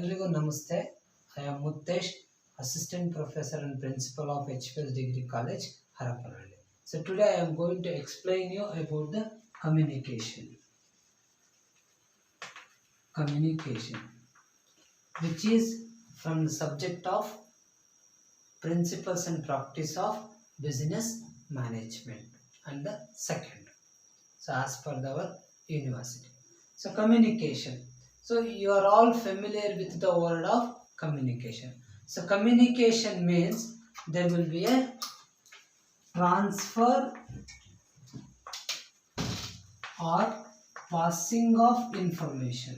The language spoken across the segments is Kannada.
ಎಲ್ರಿಗೂ ನಮಸ್ತೆ. I am Muttesh, Assistant Professor and Principal of HPS Degree College, Harapanalli. So today I am going to explain you about the communication. Communication, which is from the subject of Principles and Practice of Business Management and the second. So as per our university. So communication. So you are all familiar with the word of communication. So communication means there will be a transfer or passing of information.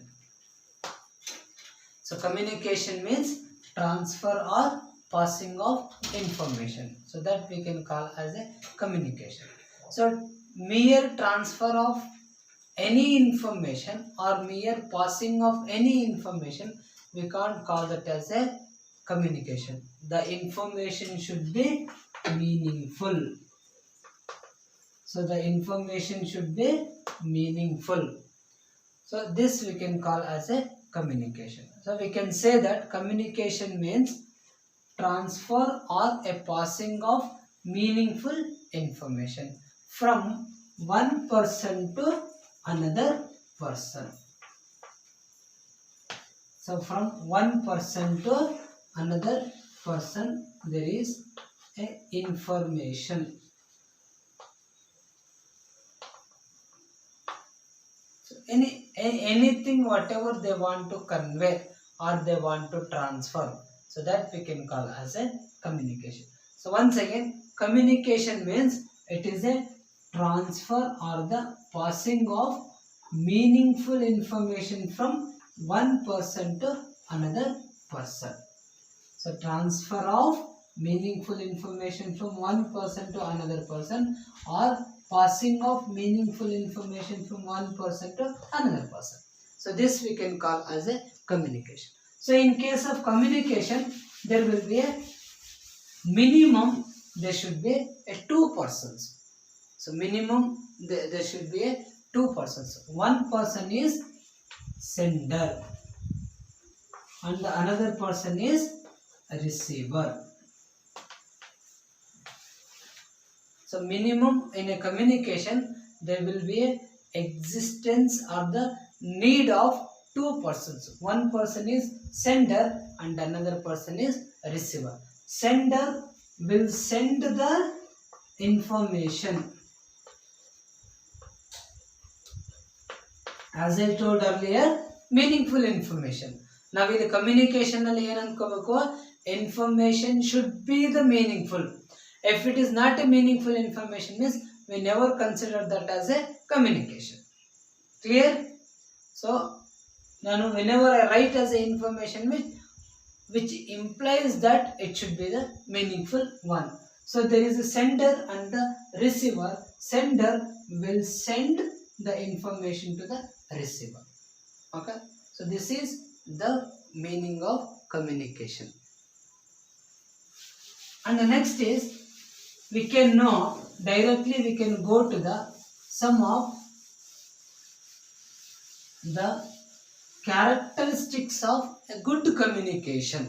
So communication means transfer or passing of information. So that we can call as a communication. So mere transfer of any information or mere passing of any information, we can't call that as a communication. The information should be meaningful. So the information should be meaningful. So this we can call as a communication. So we can say that communication means transfer or a passing of meaningful information from one person to another person. So from one person to another person there is a information. So anything whatever they want to convey or they want to transfer, so that we can call as a communication. So once again, communication means it is a transfer or the passing of meaningful information from one person to another person. So transfer of meaningful information from one person to another person, or passing of meaningful information from one person to another person. So this we can call as a communication. So in case of communication, there will be a minimum, there should be a two persons. So minimum there should be a two persons. One person is sender and the another person is a receiver. So minimum in a communication, there will be a existence or the need of two persons. One person is sender and another person is receiver. Sender will send the information. As I told earlier, meaningful information. Now with the communication alli ಏನು ಅನ್ಕೋಬೇಕು, information should be the meaningful. If it is not a meaningful information, means we never consider that as a communication. Clear? So now whenever I write as a information which implies that it should be the meaningful one. So there is a sender and the receiver. Sender will send the information to the receiver. Okay, so this is the meaning of communication. And the next is, we can know directly, we can go to the some of the characteristics of a good communication.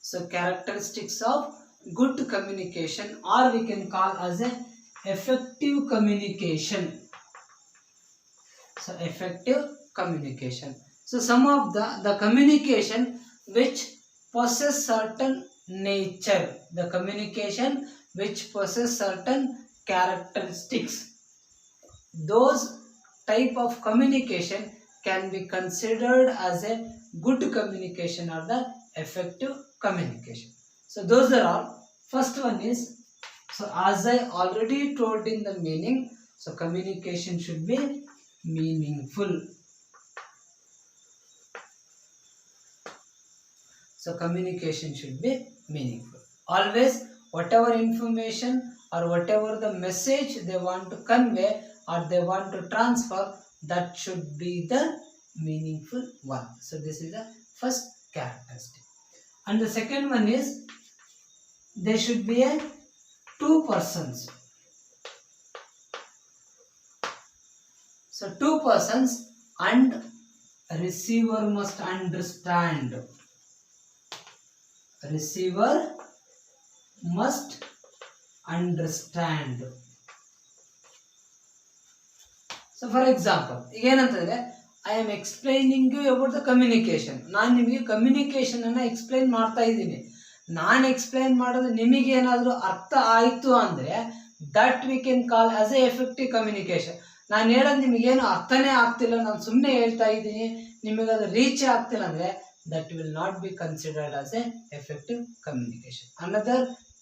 So characteristics of good communication, or we can call as a effective communication. So effective communication. So some of the communication which possess certain nature, the communication which possess certain characteristics, those type of communication can be considered as a good communication or the effective communication. So those are all. First one is, so as I already told in the meaning, so communication should be meaningful. So communication should be meaningful. Always whatever information or whatever the message they want to convey or they want to transfer, that should be the meaningful one. So this is the first characteristic. And the second one is, there should be a two persons. So two persons and receiver must understand. Receiver must understand. So for example ಈಗ ಏನಂತಂದ್ರೆ I am explaining you about the communication. ನಾನು ನಿಮಗೆ ಕಮ್ಯುನಿಕೇಶನ್ ಅನ್ನ ಎಕ್ಸ್ಪ್ಲೈನ್ ಮಾಡ್ತಾ ಇದ್ದೀನಿ. ನಾನು ಎಕ್ಸ್ಪ್ಲೈನ್ ಮಾಡೋದು ನಿಮಗೆ ಏನಾದರೂ ಅರ್ಥ ಆಯಿತು ಅಂದರೆ that we can call as A effective communication. ನಾನು ಹೇಳೋದು ನಿಮಗೇನು ಅರ್ಥನೇ ಆಗ್ತಿಲ್ಲ, ನಾನು ಸುಮ್ಮನೆ ಹೇಳ್ತಾ ಇದ್ದೀನಿ, ನಿಮಗೆ ಅದು ರೀಚ್ ಆಗ್ತಿಲ್ಲ ಅಂದರೆ that will not be considered as a effective communication. Another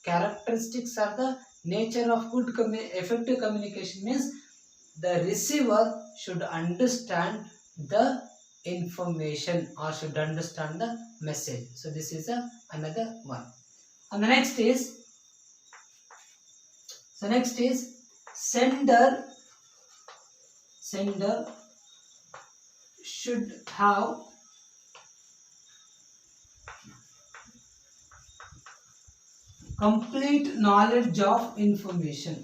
characteristics are the nature of good effective communication means the receiver should understand the information or should understand the message. So this is another one. And the next is sender should have complete knowledge of information.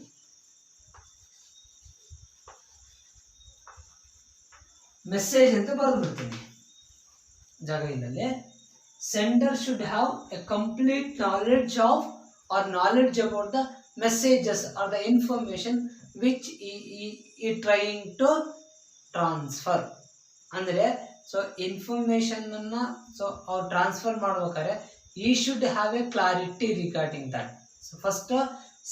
Message ಅಂತ ಬರೆದ್ಬಿಡ್ತೀನಿ ಜಾಗದಲ್ಲಿ. Sender should have a complete knowledge of or knowledge about the messages or the information which he trying to transfer. ಅಂದರೆ ಸೊ ಇನ್ಫಾರ್ಮೇಶನನ್ನು ಸೊ ಅವ್ರು ಟ್ರಾನ್ಸ್ಫರ್ ಮಾಡ್ಬೇಕಾದ್ರೆ he should have a clarity regarding that. So first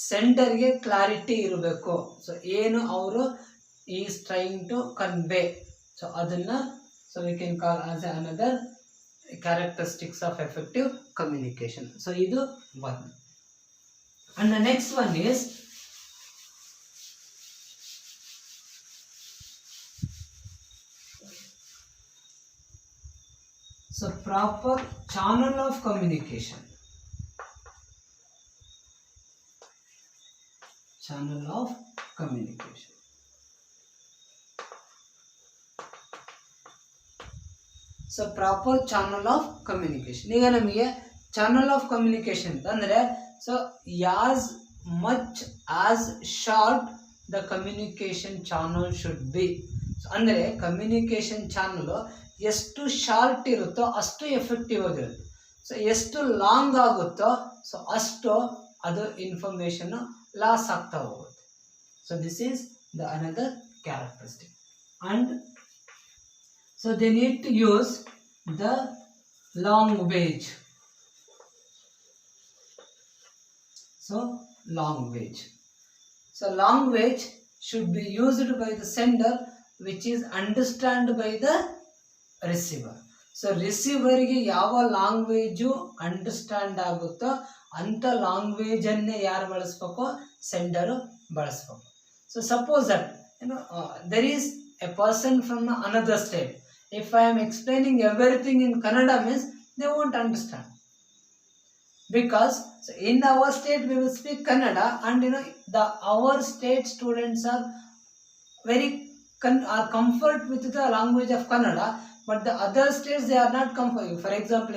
ಸೆಂಡರ್ಗೆ ಕ್ಲಾರಿಟಿ ಇರಬೇಕು. ಸೊ ಏನು ಅವರು is trying to convey, so ಅದನ್ನು so we can call as another characteristics of effective communication. So ಇದು one. And the next one is so proper channel of communication. Channel of communication. So proper channel of communication. ಈಗ ನಮಗೆ ಚಾನಲ್ ಆಫ್ ಕಮ್ಯುನಿಕೇಶನ್ ಅಂತಂದರೆ so as much as short the communication channel should be. ಅಂದರೆ ಕಮ್ಯುನಿಕೇಶನ್ ಚಾನಲ್ ಎಷ್ಟು ಶಾರ್ಟ್ ಇರುತ್ತೋ ಅಷ್ಟು ಎಫೆಕ್ಟಿವ್ ಆಗಿರುತ್ತೆ. ಸೊ ಎಷ್ಟು ಲಾಂಗ್ ಆಗುತ್ತೋ ಸೊ ಅಷ್ಟು ಅದು ಇನ್ಫಾರ್ಮೇಷನ್ ಲಾಸ್ ಆಗ್ತಾ ಹೋಗುತ್ತೆ. So this is the another characteristic. And so they need to use the language. So language. So language should be used by the sender which is understood by the receiver. So ರಿಸೀವರ್ಗೆ ಯಾವ ಲ್ಯಾಂಗ್ವೇಜು ಅಂಡರ್ಸ್ಟ್ಯಾಂಡ್ ಆಗುತ್ತೋ ಅಂಥ ಲ್ಯಾಂಗ್ವೇಜನ್ನೇ ಯಾರು ಬಳಸ್ಬೇಕು? ಸೆಂಡರು ಬಳಸ್ಬೇಕು. So suppose that there is A person from another state. If I am explaining everything in Kannada means they won't understand. Because so in our state we will speak Kannada and our state students are very comfort with the language of Kannada, but the other states they are not comfort. For example,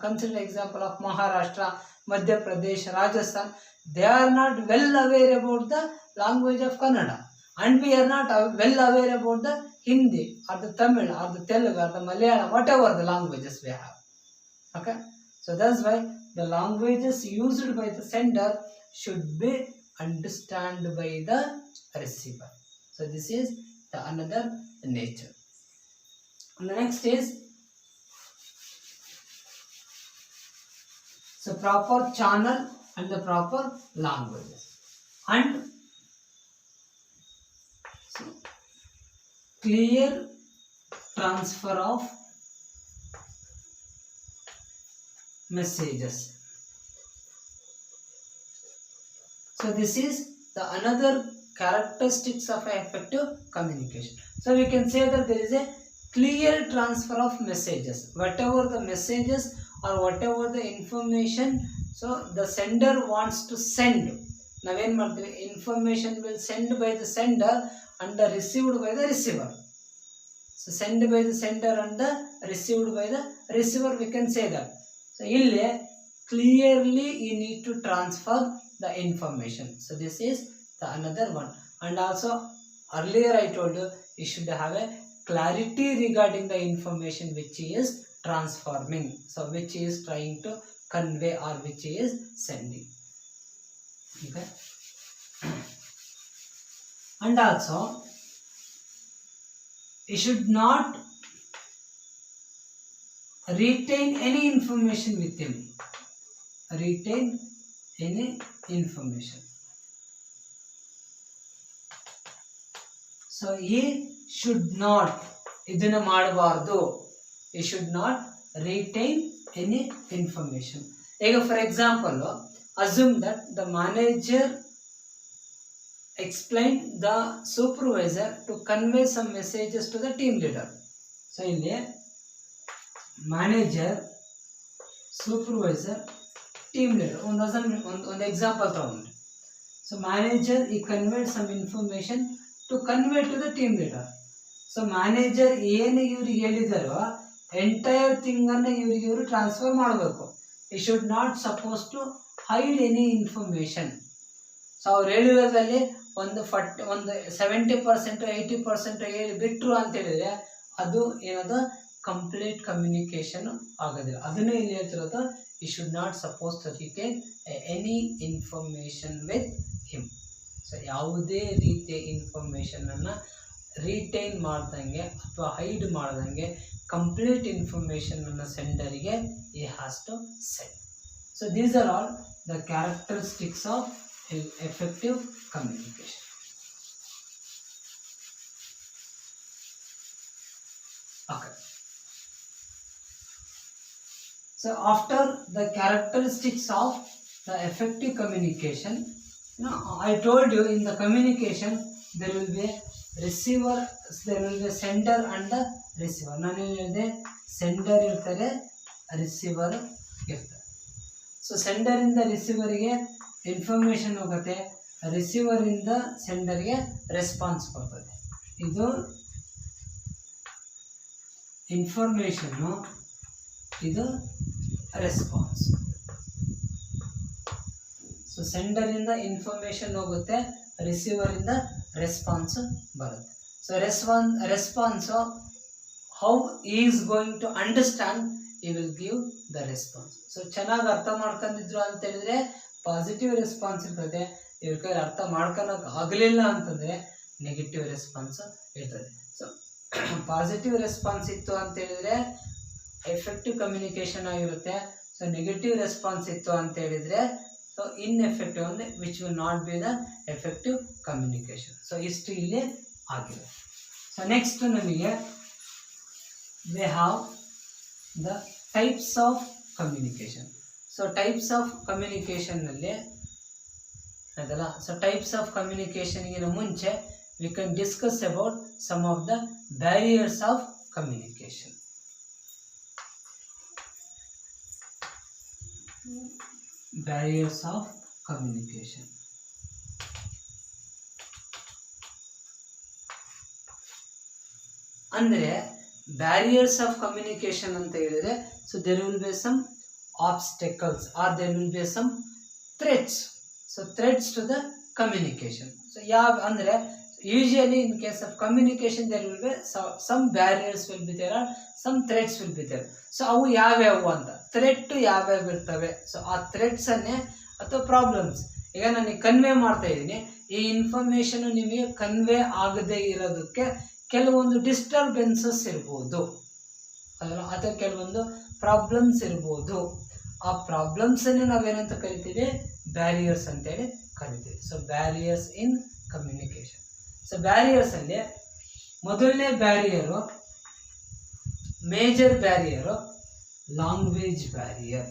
consider example of Maharashtra, Madhya Pradesh, Rajasthan. They are not well aware about the language of Kannada, and we are not well aware about the Hindi or the Tamil or the Telugu or the Malayalam, whatever the languages we have. Okay, so that's why the languages used by the sender should be understood by the receiver. So this is the another nature. And the next is so proper channel and the proper languages. And so clear transfer of messages. So this is the another characteristics of effective communication. So we can say that there is a clear transfer of messages. Whatever the messages or whatever the information so the sender wants to send, naven marthive information will send by the sender and received by the receiver. So sent by the sender and received by the receiver, we can say that. So ಇಲ್ಲಿ clearly you need to transfer the information. So this is the another one. And also earlier I told you should have a clarity regarding the information which he is transforming, so which he is trying to convey or which he is sending. Okay. And also he should not retain any information with him. Retain any information. So he should not, ಇದನ್ನ ಮಾಡಬಾರ್ದು. He should not retain any information. ಈಗ for example, assume that the manager explained the supervisor to convey some messages to the team leader. So ಇಲ್ಲಿ manager, supervisor, team leader, ಒಂದು ಎಕ್ಸಾಂಪಲ್ ತಗೊಂಡ್ರೆ, so manager he conveyed some information to convey to the team leader. So manager ಏನು ಇವ್ರಿಗೆ ಹೇಳಿದಾರೋ ಎಂಟೈರ್ ಥಿಂಗ್ ಅನ್ನು ಇವರು ಟ್ರಾನ್ಸ್ಫರ್ ಮಾಡಬೇಕು. He should not suppose to hide any information. So ಅವ್ರು ಹೇಳಿರೋದ್ರಲ್ಲಿ ಒಂದು 70% 80% ಹೇಳಿ ಬಿಟ್ರು ಅಂತ ಹೇಳಿದ್ರೆ ಅದು ಏನದು ಕಂಪ್ಲೀಟ್ ಕಮ್ಯುನಿಕೇಶನ್ ಆಗೋದಿಲ್ಲ. ಅದನ್ನೇ ಇಲ್ಲಿ ಹೇಳ್ತಿರೋದು, he should not suppose to retain any information with him. So ಯಾವುದೇ ರೀತಿಯ ಇನ್ಫಾರ್ಮೇಶನ್ ಅನ್ನು ರಿಟೈನ್ ಮಾಡ್ದಂಗೆ ಅಥವಾ ಹೈಡ್ ಮಾಡ್ದಂಗೆ ಕಂಪ್ಲೀಟ್ ಇನ್ಫಾರ್ಮೇಶನ್ ಅನ್ನು ಸೆಂಡರಿಗೆ he has to send. So these are all the characteristics of effective communication. Okay. So after the characteristics of the effective communication, I told you in the communication there will be receiver, there will be sender and the receiver. ನಾನು ಹೇಳಿದೆ ಸೆಂಡರ್ ಇರ್ತಾರೆ, ರಿಸೀವರ್ ಇರ್ತಾರೆ. ಸೊ ಸೆಂಡರ್ ಇಂದ ರಿಸೀವರ್ಗೆ ಇನ್ಫಾರ್ಮೇಶನ್ ಹೋಗುತ್ತೆ, ರಿಸೀವರ್ ಇಂದ ಸೆಂಡರ್ಗೆ ರೆಸ್ಪಾನ್ಸ್ ಬರ್ತದೆ. ಇದು ಇನ್ಫಾರ್ಮೇಶನ್ನು, ಇದು ರೆಸ್ಪಾನ್ಸ್. ಸೊ ಸೆಂಡರ್ ಇಂದ ಇನ್ಫಾರ್ಮೇಶನ್ ಹೋಗುತ್ತೆ, ರಿಸೀವರ್ ಇಂದ ರೆಸ್ಪಾನ್ಸ್ ಬರುತ್ತೆ. So response how is going to understand, he will give the response. So ಚೆನ್ನಾಗಿ ಅರ್ಥ ಮಾಡ್ಕೊಂಡಿದ್ರು ಅಂತ ಹೇಳಿದ್ರೆ ಪಾಸಿಟಿವ್ ರೆಸ್ಪಾನ್ಸ್ ಇರ್ತದೆ. ಇವ್ರ ಕೈ ಅರ್ಥ ಮಾಡ್ಕೊಳಕ್ ಆಗಲಿಲ್ಲ ಅಂತಂದ್ರೆ ನೆಗೆಟಿವ್ ರೆಸ್ಪಾನ್ಸ್ ಇರ್ತದೆ. ಸೊ ಪಾಸಿಟಿವ್ ರೆಸ್ಪಾನ್ಸ್ ಇತ್ತು ಅಂತ ಹೇಳಿದ್ರೆ ಎಫೆಕ್ಟಿವ್ ಕಮ್ಯುನಿಕೇಶನ್ ಆಗಿರುತ್ತೆ. ಸೊ ನೆಗೆಟಿವ್ ರೆಸ್ಪಾನ್ಸ್ ಇತ್ತು ಅಂತ ಹೇಳಿದ್ರೆ ಸೊ ಇನ್ಎಫೆಕ್ಟಿವ್ ಅಂದರೆ which will not be the effective communication. So ಇಷ್ಟು ಇಲ್ಲಿ ಆಗಿದೆ. ಸೊ ನೆಕ್ಸ್ಟ್ ನಮಗೆ we have the types of communication. So types of ಕಮ್ಯುನಿಕೇಶನ್ನಲ್ಲಿ ಅದಲ್ಲ, ಸೊ ಟೈಪ್ಸ್ ಆಫ್ ಕಮ್ಯುನಿಕೇಶನ್ಗಿನ ಮುಂಚೆ we can discuss about some of the barriers of communication. Barriers of communication. ಅಂದರೆ ಬ್ಯಾರಿಯರ್ಸ್ ಆಫ್ ಕಮ್ಯುನಿಕೇಶನ್ ಅಂತ ಹೇಳಿದ್ರೆ, so there will be some obstacles or there will be some threats. So threats to the communication. So ಯಾವ ಅಂದರೆ usually in case of communication there will be some barriers will be there are some threats will be there. So ಅವು ಯಾವ್ಯಾವು ಅಂತ, ಥ್ರೆಟ್ ಯಾವ್ಯಾವ ಇರ್ತವೆ. ಸೊ ಆ ಥ್ರೆಟ್ಸ್ ಅನ್ನೇ ಅಥವಾ ಪ್ರಾಬ್ಲಮ್ಸ್, ಈಗ ನನಗೆ ಕನ್ವೆ ಮಾಡ್ತಾ ಇದ್ದೀನಿ, ಈ ಇನ್ಫಾರ್ಮೇಶನ್ ನಿಮಗೆ ಕನ್ವೆ ಆಗದೆ ಇರೋದಕ್ಕೆ ಕೆಲವೊಂದು ಡಿಸ್ಟರ್ಬೆನ್ಸಸ್ ಇರ್ಬೋದು ಅದಲ್ಲ, ಅಥವಾ ಕೆಲವೊಂದು ಪ್ರಾಬ್ಲಮ್ಸ್ ಇರ್ಬೋದು. ಆ ಪ್ರಾಬ್ಲಮ್ಸನ್ನೇ ನಾವೇನಂತ ಕರಿತೀವಿ, ಬ್ಯಾರಿಯರ್ಸ್ ಅಂತೇಳಿ ಕರಿತೀವಿ. So barriers in communication. So barriers ಅಲ್ಲಿ ಮೊದಲನೇ barrier, major barrier language barrier.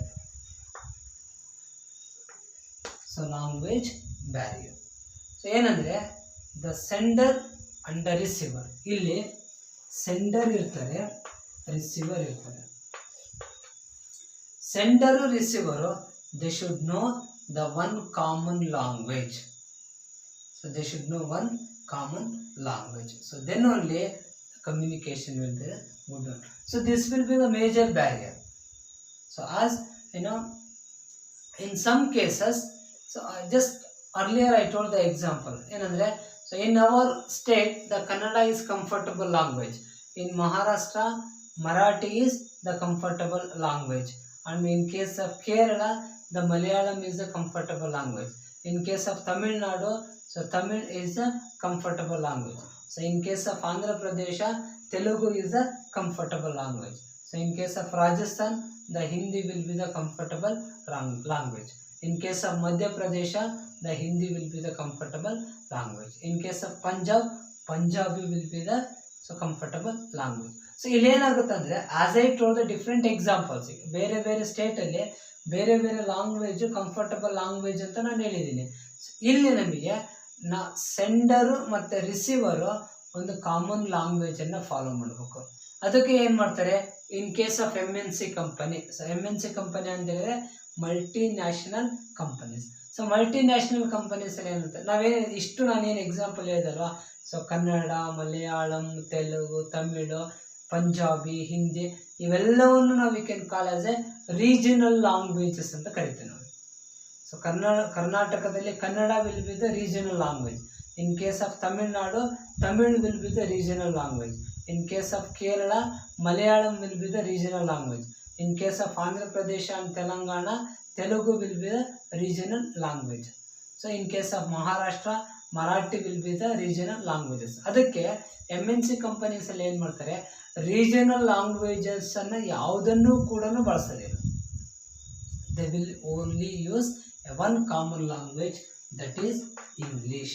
So language barrier. So ಏನಂದ್ರೆ the sender and the receiver. ಇಲ್ಲಿ ಸೆಂಡರ್ ಇರ್ತಾರೆ, ರಿಸೀವರ್ ಇರ್ತಾರೆ. Sender receiver they should know the one common language. So they should know one common language. So then only communication will be good. So this will be the major barrier. So as you know, in some cases, so just earlier I told the example. So in our state, the Kannada is comfortable language. in Maharashtra, Marathi is the comfortable language, and in case of Kerala, the Malayalam is a comfortable language. In case of Tamil Nadu, so Tamil is a comfortable language. So in case of Andhra Pradesh, Telugu is a comfortable language. So in case of Rajasthan, the Hindi will be the comfortable language. In case of Madhya Pradesh, the Hindi will be the comfortable language. In case of Punjab, Punjabi will be the comfortable language. So ಇಲ್ಲಿ ಏನಾಗುತ್ತೆ ಅಂದರೆ as I told the different examples, ಬೇರೆ ಬೇರೆ ಸ್ಟೇಟಲ್ಲಿ ಬೇರೆ ಬೇರೆ ಲ್ಯಾಂಗ್ವೇಜು ಕಂಫರ್ಟಬಲ್ ಲ್ಯಾಂಗ್ವೇಜ್ ಅಂತ ನಾನು ಹೇಳಿದ್ದೀನಿ. ಇಲ್ಲಿ ನಮಗೆ ಸೆಂಡರು ಮತ್ತು ರಿಸೀವರು ಒಂದು ಕಾಮನ್ ಲ್ಯಾಂಗ್ವೇಜನ್ನು ಫಾಲೋ ಮಾಡಬೇಕು. ಅದಕ್ಕೆ ಏನು ಮಾಡ್ತಾರೆ, in case of MNC company, so MNC company ಅಂತ ಹೇಳಿದ್ರೆ multi national companies. So multi national ಕಂಪನೀಸಲ್ಲಿ ಏನುತ್ತೆ, ನಾನೇನು ಎಕ್ಸಾಂಪಲ್ ಹೇಳಿದಲ್ವಾ, ಸೊ ಕನ್ನಡ, ಮಲಯಾಳಂ, ತೆಲುಗು, ತಮಿಳು, ಪಂಜಾಬಿ, ಹಿಂದಿ, ಇವೆಲ್ಲವನ್ನು ನಾವು we can call as a regional languages ಅಂತ ಕರಿತೀವಿ ನಾವು. ಸೊ ಕರ್ನಾಟಕದಲ್ಲಿ Kannada will be the regional language. In case of Tamil Nadu, Tamil will be the regional language. In case of Kerala, Malayalam will be the regional language. In case of Andhra Pradesh and Telangana, Telugu will be the regional language. So in case of Maharashtra, Marathi will be the regional languages. ಅದಕ್ಕೆ MNC ಕಂಪನೀಸಲ್ಲಿ ಏನು ಮಾಡ್ತಾರೆ, ರೀಜನಲ್ ಲ್ಯಾಂಗ್ವೇಜಸನ್ನು ಯಾವುದನ್ನು ಕೂಡ ಬಳಸೋದಿಲ್ಲ. They will only use one common language, that is English.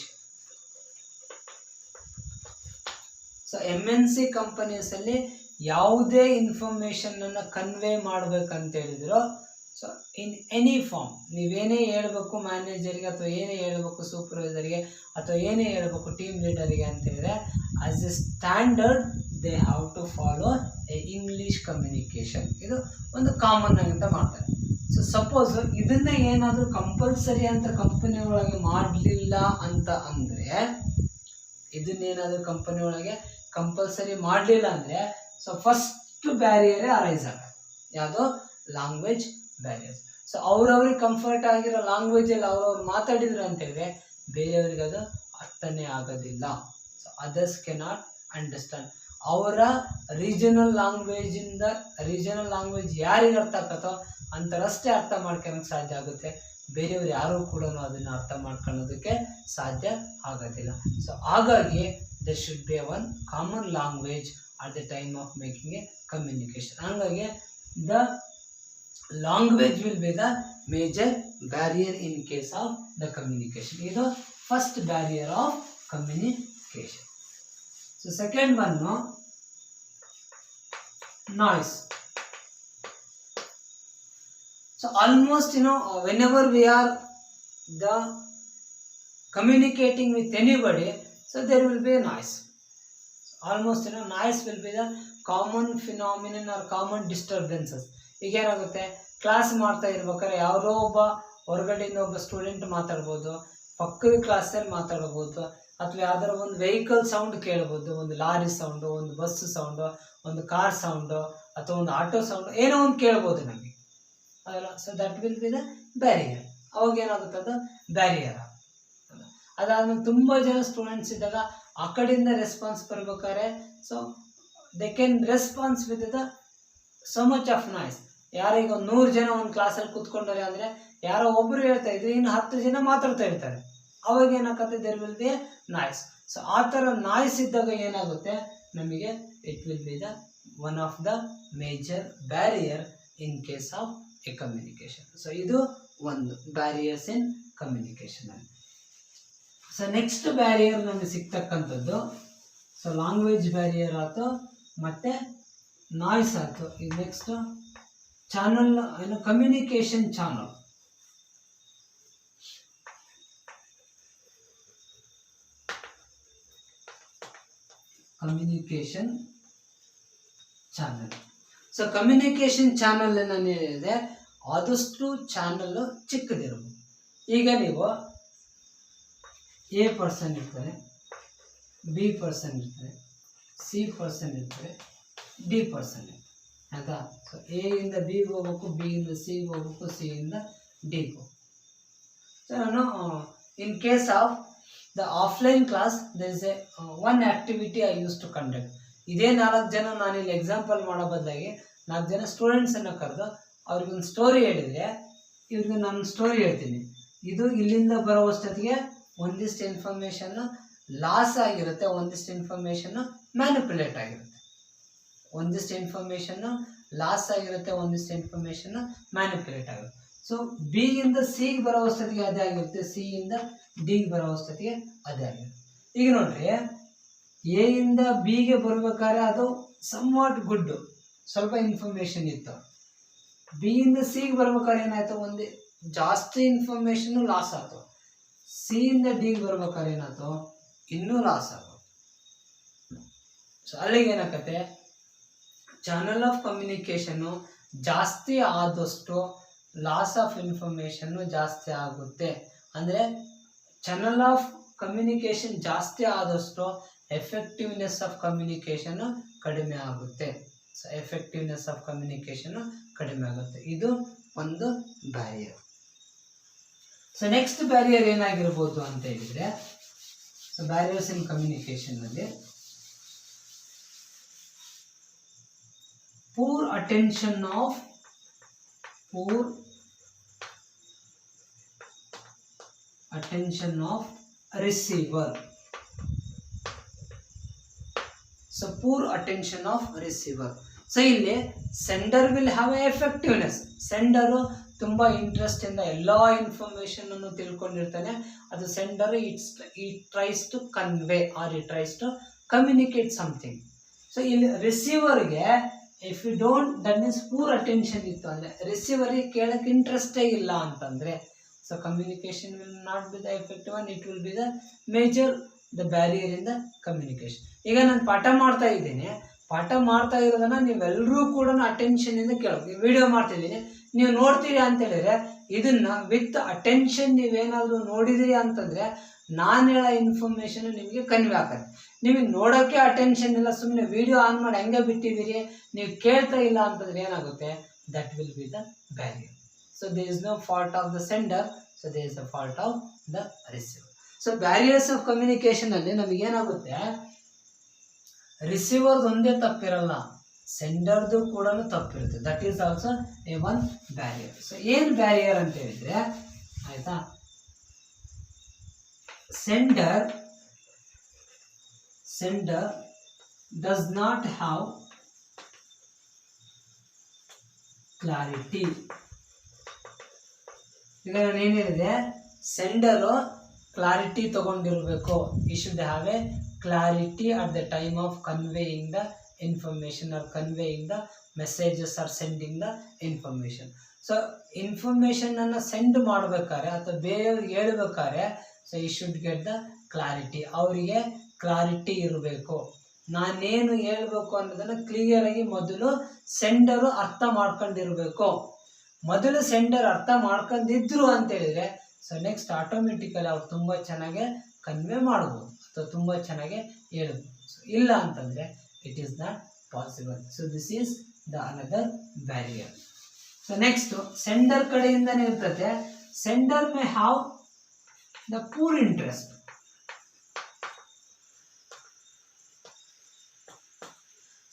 So MNC ಕಂಪನೀಸಲ್ಲಿ ಯಾವುದೇ ಇನ್ಫಾರ್ಮೇಷನನ್ನು ಕನ್ವೆ ಮಾಡಬೇಕಂತ ಹೇಳಿದ್ರು, ಸೊ ಇನ್ ಎನಿ ಫಾರ್ಮ್ ನೀವೇನೇ ಹೇಳಬೇಕು ಮ್ಯಾನೇಜರ್ಗೆ, ಅಥವಾ ಏನೇ ಹೇಳಬೇಕು ಸೂಪರ್ವೈಸರ್ಗೆ, ಅಥವಾ ಏನೇ ಹೇಳಬೇಕು ಟೀಮ್ ಲೀಡರ್ಗೆ ಅಂತ ಹೇಳಿದ್ರೆ, as a standard they have to follow a English communication. ಇದು ಒಂದು ಕಾಮನ್ ಆಗಿ ಅಂತ ಮಾಡ್ತಾರೆ. ಸೊ ಸಪೋಸ್ ಇದನ್ನ ಏನಾದರೂ ಕಂಪಲ್ಸರಿ ಅಂತ ಕಂಪನಿ ಒಳಗೆ ಮಾಡಲಿಲ್ಲ ಅಂತ ಅಂದರೆ, ಇದನ್ನೇನಾದರೂ ಕಂಪನಿ ಒಳಗೆ ಕಂಪಲ್ಸರಿ ಮಾಡಲಿಲ್ಲ ಅಂದರೆ, ಸೊ ಫಸ್ಟ್ ಬ್ಯಾರಿಯರೇ ಅರೈಸ್ ಆಗುತ್ತೆ, ಯಾವುದೋ ಲ್ಯಾಂಗ್ವೇಜ್ ಬ್ಯಾರಿಯರ್. ಸೊ ಅವ್ರವ್ರಿಗೆ ಕಂಫರ್ಟ್ ಆಗಿರೋ ಲ್ಯಾಂಗ್ವೇಜಲ್ಲಿ ಅವ್ರವ್ರು ಮಾತಾಡಿದ್ರು ಅಂತೇಳಿದ್ರೆ ಬೇರೆಯವ್ರಿಗೆ ಅದು ಅರ್ಥನೇ ಆಗೋದಿಲ್ಲ. So others cannot understand. ಅವರ ರೀಜನಲ್ ಲ್ಯಾಂಗ್ವೇಜ್ ಯಾರಿಗೆ ಅರ್ಥ ಆಗತ್ತೋ ಅಂಥರಷ್ಟೇ ಅರ್ಥ ಮಾಡ್ಕೊಳಕ್ಕೆ ಸಾಧ್ಯ ಆಗುತ್ತೆ. ಬೇರೆಯವ್ರು ಯಾರೂ ಕೂಡ ಅದನ್ನು ಅರ್ಥ ಮಾಡ್ಕೊಳ್ಳೋದಕ್ಕೆ ಸಾಧ್ಯ ಆಗೋದಿಲ್ಲ. ಸೊ ಹಾಗಾಗಿ there should be one common language at the time of making a communication. ಹಾಗಾಗಿ the language will be the major barrier in case of the communication. ಇದು first barrier of communication. So second one, noise. So almost whenever we are communicating with anybody, so there will be a noise. Almost noise will be the common phenomenon or common disturbances. ಈಗೇನಾಗುತ್ತೆ, ಕ್ಲಾಸ್ ಮಾಡ್ತಾ ಇರ್ಬೇಕಾದ್ರೆ ಯಾರೋ ಒಬ್ಬ ಹೊರಗಡೆಯಿಂದ ಒಬ್ಬ ಸ್ಟೂಡೆಂಟ್ ಮಾತಾಡ್ಬೋದು, ಪಕ್ಕದ ಕ್ಲಾಸಲ್ಲಿ ಮಾತಾಡ್ಬೋದು, ಅಥವಾ ಯಾವ್ದಾರ ಒಂದು ವೆಹಿಕಲ್ ಸೌಂಡ್ ಕೇಳ್ಬೋದು, ಒಂದು ಲಾರಿ ಸೌಂಡು, ಒಂದು ಬಸ್ ಸೌಂಡು, ಒಂದು ಕಾರ್ ಸೌಂಡು, ಅಥವಾ ಒಂದು ಆಟೋ ಸೌಂಡು, ಏನೋ ಒಂದು ಕೇಳ್ಬೋದು ನಮಗೆ ಅದಲ್ಲ. So that will be the barrier. ಅವಾಗ ಏನಾಗುತ್ತೆ, ಅದು ಬ್ಯಾರಿಯರ್. ಅದಾದ್ಮೇಲೆ ತುಂಬ ಜನ ಸ್ಟೂಡೆಂಟ್ಸ್ ಇದ್ದಾಗ ಆ ಕಡೆಯಿಂದ ರೆಸ್ಪಾನ್ಸ್ ಬರ್ಬೇಕಾದ್ರೆ, so they can response with the so much of noise. ಯಾರೀಗ 100 ಜನ ಒಂದು ಕ್ಲಾಸಲ್ಲಿ ಕೂತ್ಕೊಂಡಾರೆ ಅಂದರೆ ಯಾರೋ ಒಬ್ಬರು ಹೇಳ್ತಾ ಇದ್ರೆ ಇನ್ನು 10 ಜನ ಮಾತಾಡ್ತಾ ಇರ್ತಾರೆ. ಅವಾಗ ಏನಾಗುತ್ತೆ, there will be noise. So ಆ ಥರ ನಾಯ್ಸ್ ಇದ್ದಾಗ ಏನಾಗುತ್ತೆ ನಮಗೆ, it will be the one of the major barrier in case of a communication. So ಇದು ಒಂದು ಬ್ಯಾರಿಯರ್ಸ್ ಇನ್ ಕಮ್ಯುನಿಕೇಷನ್ ಅಲ್ಲಿ. ಸೊ ನೆಕ್ಸ್ಟ್ ಬ್ಯಾರಿಯರ್ ನಮಗೆ ಸಿಗ್ತಕ್ಕಂಥದ್ದು, ಸೊ ಲ್ಯಾಂಗ್ವೇಜ್ ಬ್ಯಾರಿಯರ್ ಆಯಿತು, ಮತ್ತು ನಾಯ್ಸ್ ಆಯಿತು. ಇದು next channel, communication channel. Communication channel. So communication channel ನಾನು ಹೇಳಿದೆ, ಆದಷ್ಟು ಚಾನಲ್ ಚಿಕ್ಕದಿರ್ಬೋದು. ಈಗ ನೀವು A ಪರ್ಸನ್ ಇರ್ತಾರೆ, B ಪರ್ಸನ್ ಇರ್ತಾರೆ, C ಪರ್ಸನ್ ಇರ್ತಾರೆ, D ಪರ್ಸನ್ ಇರ್ತಾರೆ, ಆಯ್ತಾ? ಸೊ A ಇಂದ B ಹೋಗ್ಬೇಕು, B ಇಂದ C ಹೋಗ್ಬೇಕು, C ಇಂದ D ಹೋಗ್ಬೇಕು. ಸೊ ನಾನು ಇನ್ case of the offline class there is a one activity I used to conduct. ಇದೇ 4 ಜನ ನಾನಿಲ್ಲಿ ಎಕ್ಸಾಂಪಲ್ ಮಾಡೋ ಬದಲಾಗಿ 4 ಜನ ಸ್ಟೂಡೆಂಟ್ಸನ್ನು ಕರೆದು ಅವ್ರಿಗೊಂದು ಸ್ಟೋರಿ ಹೇಳಿದರೆ, ಇವ್ರಿಗೆ ನಾನು ಸ್ಟೋರಿ ಹೇಳ್ತೀನಿ, ಇದು ಇಲ್ಲಿಂದ ಬರೋವಷ್ಟೊತ್ತಿಗೆ ಒಂದಿಷ್ಟು ಇನ್ಫಾರ್ಮೇಷನ್ನು ಲಾಸ್ ಆಗಿರುತ್ತೆ, ಒಂದಿಷ್ಟು ಇನ್ಫಾರ್ಮೇಷನ್ನು ಮ್ಯಾನಿಪುಲೇಟ್ ಆಗಿರುತ್ತೆ, ಒಂದಿಷ್ಟು ಇನ್ಫಾರ್ಮೇಷನ್ನು ಲಾಸ್ ಆಗಿರುತ್ತೆ, ಒಂದಿಷ್ಟು ಇನ್ಫಾರ್ಮೇಷನ್ನು ಮ್ಯಾನಿಪುಲೇಟ್ ಆಗುತ್ತೆ. ಸೊ ಬಿಯಿಂದ ಸಿಗೆ ಬರೋವಷ್ಟೊತ್ತಿಗೆ ಅದೇ ಆಗಿರುತ್ತೆ, ಸಿಯಿಂದ ಡಿಗೆ ಬರೋವಷ್ಟೊತ್ತಿಗೆ ಅದೇ ಆಗಿರುತ್ತೆ. ಈಗ ನೋಡ್ರಿ, ಎ ಇಂದ ಬಿಗೆ ಬರ್ಬೇಕಾದ್ರೆ ಅದು ಸಮ್ವಾಟ್ ಗುಡ್, ಸ್ವಲ್ಪ ಇನ್ಫಾರ್ಮೇಷನ್ ಇತ್ತು. ಬಿಯಿಂದ ಸಿಗೆ ಬರ್ಬೇಕಾದ್ರೆ ಏನಾಯ್ತು, ಒಂದು ಜಾಸ್ತಿ ಇನ್ಫಾರ್ಮೇಷನ್ ಲಾಸ್ ಆಯ್ತು. ಸಿಯಿಂದ ಡಿಗೆ ಬರ್ಬೇಕಾದ್ರೆ ಏನಾಯ್ತು, ಇನ್ನೂ ಲಾಸ್ ಆಗೋದು. ಸೊ ಅಲ್ಲಿಗೆ ಏನಾಗತ್ತೆ, ಚಾನಲ್ ಆಫ್ ಕಮ್ಯುನಿಕೇಶನ್ನು ಜಾಸ್ತಿ ಆದಷ್ಟು ಲಾಸ್ ಆಫ್ ಇನ್ಫಾರ್ಮೇಷನ್ನು ಜಾಸ್ತಿ ಆಗುತ್ತೆ. ಅಂದರೆ ಚಾನಲ್ ಆಫ್ ಕಮ್ಯುನಿಕೇಶನ್ ಜಾಸ್ತಿ ಆದಷ್ಟು ಎಫೆಕ್ಟಿವ್ನೆಸ್ ಆಫ್ ಕಮ್ಯುನಿಕೇಶನ್ ಕಡಿಮೆ ಆಗುತ್ತೆ. ಸೊ ಎಫೆಕ್ಟಿವ್ನೆಸ್ ಆಫ್ ಕಮ್ಯುನಿಕೇಶನ್ ಕಡಿಮೆ ಆಗುತ್ತೆ. ಇದು ಒಂದು ಬ್ಯಾರಿಯರ್. ಸೊ ನೆಕ್ಸ್ಟ್ ಬ್ಯಾರಿಯರ್ ಏನಾಗಿರ್ಬೋದು ಅಂತ ಹೇಳಿದ್ರೆ, ಸೊ ಬ್ಯಾರಿಯರ್ಸ್ ಇನ್ ಕಮ್ಯುನಿಕೇಶನ್ ನಲ್ಲಿ poor attention of receiver. So poor attention of receiver. So ಇಲ್ಲಿ sender will have a effectiveness. Sender ತುಂಬಾ ಇಂಟ್ರೆಸ್ಟ್ ಇಂದ ಎಲ್ಲಾ ಇನ್ಫಾರ್ಮೇಶನ್ ಅನ್ನು ತಿಳ್ಕೊಂಡಿರ್ತಾನೆ. ಅದು sender it tries to convey or it tries to communicate something. So ಇಲ್ಲಿ ರಿಸೀವರ್ಗೆ if you don't, that means poor attention ಇತ್ತು ಅಂದರೆ, ರಿಸೀವರಿಗೆ ಕೇಳಕ್ಕೆ ಇಂಟ್ರೆಸ್ಟೇ ಇಲ್ಲ ಅಂತಂದರೆ, so communication will not be the effective and it will be the major the barrier in the communication. ಈಗ ನಾನು ಪಾಠ ಮಾಡ್ತಾ ಇದ್ದೀನಿ, ಪಾಠ ಮಾಡ್ತಾ ಇರೋದನ್ನ ನೀವೆಲ್ಲರೂ ಕೂಡ ಅಟೆನ್ಷನ್ ಇಂದ ಕೇಳಬೇಕು. ವಿಡಿಯೋ ಮಾಡ್ತಿದ್ದೀನಿ, ನೀವು ನೋಡ್ತೀರಿ ಅಂತ ಹೇಳಿದ್ರೆ ಇದನ್ನ ವಿತ್ ಅಟೆನ್ಷನ್ ನೀವೇನಾದರೂ ನೋಡಿದಿರಿ ಅಂತಂದ್ರೆ ನಾನು ಹೇಳೋ ಇನ್ಫಾರ್ಮೇಶನ್ ನಿಮಗೆ ಕನ್ವೆ ಆಗತ್ತೆ. ನಿಮಗೆ ನೋಡೋಕ್ಕೆ ಅಟೆನ್ಷನ್ ಇಲ್ಲ, ಸುಮ್ಮನೆ ವಿಡಿಯೋ ಆನ್ ಮಾಡಿ ಹಂಗೆ ಬಿಟ್ಟಿದ್ದೀರಿ, ನೀವು ಕೇಳ್ತಾ ಇಲ್ಲ ಅಂತಂದ್ರೆ ಏನಾಗುತ್ತೆ, that will be the barrier. So there is no fault of the sender, so there is the fault of the receiver. So barriers of communication ಅಲ್ಲಿ ನಮಗೇನಾಗುತ್ತೆ, ರಿಸೀವರ್ದು ಒಂದೇ ತಪ್ಪಿರಲ್ಲ, ಸೆಂಡರ್ದು ಕೂಡ ತಪ್ಪಿರುತ್ತೆ. That is also a one barrier. So ಏನು ಬ್ಯಾರಿಯರ್ ಅಂತ ಹೇಳಿದ್ರೆ, ಆಯ್ತಾ, sender does not have clarity. ಈಗ ನಾನು ಏನು ಹೇಳಿದೆ, ಸೆಂಡರು ಕ್ಲಾರಿಟಿ ತಗೊಂಡಿರಬೇಕು. He should have a clarity at the time of conveying the information or conveying the messages or sending the information. So information ಅನ್ನು ಸೆಂಡ್ ಮಾಡ್ಬೇಕಾದ್ರೆ ಅಥವಾ ಬೇರೆಯವ್ರಿಗೆ ಹೇಳ್ಬೇಕಾದ್ರೆ, so you should get the clarity. ಅವರಿಗೆ ಕ್ಲಾರಿಟಿ ಇರಬೇಕು, ನಾನೇನು ಹೇಳ್ಬೇಕು ಅನ್ನೋದನ್ನು ಕ್ಲಿಯರಾಗಿ ಮೊದಲು ಸೆಂಡರು ಅರ್ಥ ಮಾಡ್ಕೊಂಡಿರ್ಬೇಕು. ಮೊದಲು ಸೆಂಡರ್ ಅರ್ಥ ಮಾಡ್ಕೊಂಡಿದ್ರು ಅಂತ ಹೇಳಿದ್ರೆ, ಸೊ ನೆಕ್ಸ್ಟ್ ಆಟೋಮೆಟಿಕಲಿ ಅವ್ರು ತುಂಬ ಚೆನ್ನಾಗಿ ಕನ್ವೆ ಮಾಡ್ಬೋದು ಅಥವಾ ತುಂಬ ಚೆನ್ನಾಗಿ ಹೇಳ್ಬೋದು. ಸೊ ಇಲ್ಲ ಅಂತಂದರೆ it is not possible. So this is the another barrier. So next sender ಕಡೆಯಿಂದನೇ ಇರ್ತದೆ, sender may have the poor interest.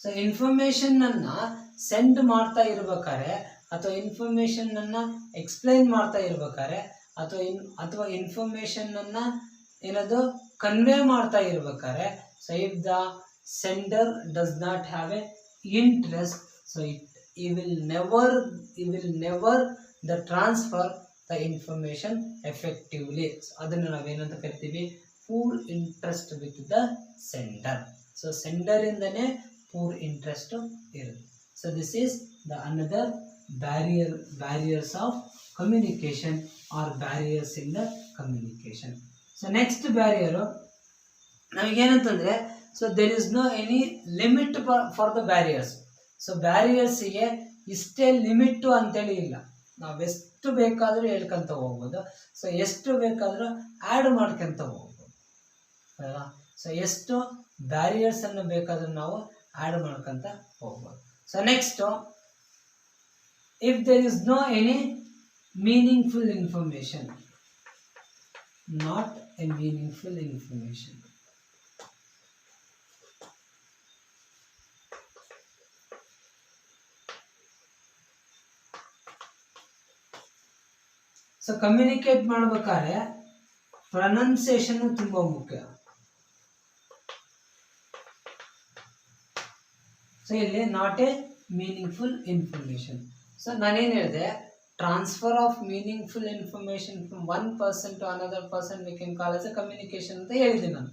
So information ಅನ್ನ ಸೆಂಡ್ ಮಾಡ್ತಾ ಇರ್ಬೇಕಾದ್ರೆ ಅಥವಾ ಇನ್ಫಾರ್ಮೇಶನ್ ಅನ್ನ ಎಕ್ಸ್ಪ್ಲೈನ್ ಮಾಡ್ತಾ ಇರ್ಬೇಕಾದ್ರೆ ಅಥವಾ ಇನ್ಫಾರ್ಮೇಶನ್ ಅನ್ನ ಏನದು ಕನ್ವೆ ಮಾಡ್ತಾ ಇರ್ಬೇಕಾದ್ರೆ, so if the sender does not have A interest, so he will never the transfer the information effectively. ಅದನ್ನು ನಾವೇನಂತ ಕರಿತೀವಿ, poor interest with the sender. So sender ಇಂದನೇ ಪೂರ್ ಇಂಟ್ರೆಸ್ಟ್ ಇರುತ್ತೆ. So this is the another barriers of communication or barriers in the communication. So next barrier ನಮಗೇನಂತಂದ್ರೆ, so there is no any limit for the barriers. So ಬ್ಯಾರಿಯರ್ಸಿಗೆ ಇಷ್ಟೇ ಲಿಮಿಟ್ಟು ಅಂತೇಳಿ ಇಲ್ಲ, ನಾವು ಎಷ್ಟು ಬೇಕಾದರೂ ಹೇಳ್ಕೊಂತ ಹೋಗ್ಬೋದು. ಸೊ ಎಷ್ಟು ಬೇಕಾದರೂ ಆ್ಯಡ್ ಮಾಡ್ಕೊಂತ ಹೋಗ್ಬೋದು ಅಲ್ವಾ. ಸೊ ಎಷ್ಟು ಬ್ಯಾರಿಯರ್ಸನ್ನು ಬೇಕಾದರೂ ನಾವು ಆ್ಯಡ್ ಮಾಡ್ಕೊಂತ ಹೋಗ್ಬೋದು. So next, if there is no any meaningful information, not a meaningful information. So communicate ಮಾಡ್ಬೇಕಾದ್ರೆ ಪ್ರೊನೌನ್ಸಿಯೇಷನ್ ತುಂಬಾ ಮುಖ್ಯ. ಸೊ ಇಲ್ಲಿ not a meaningful information. So ನಾನೇನು ಹೇಳಿದೆ, transfer of meaningful information from one person to another person we can call as a communication ಅಂತ ಹೇಳಿದೆ ನಾನು.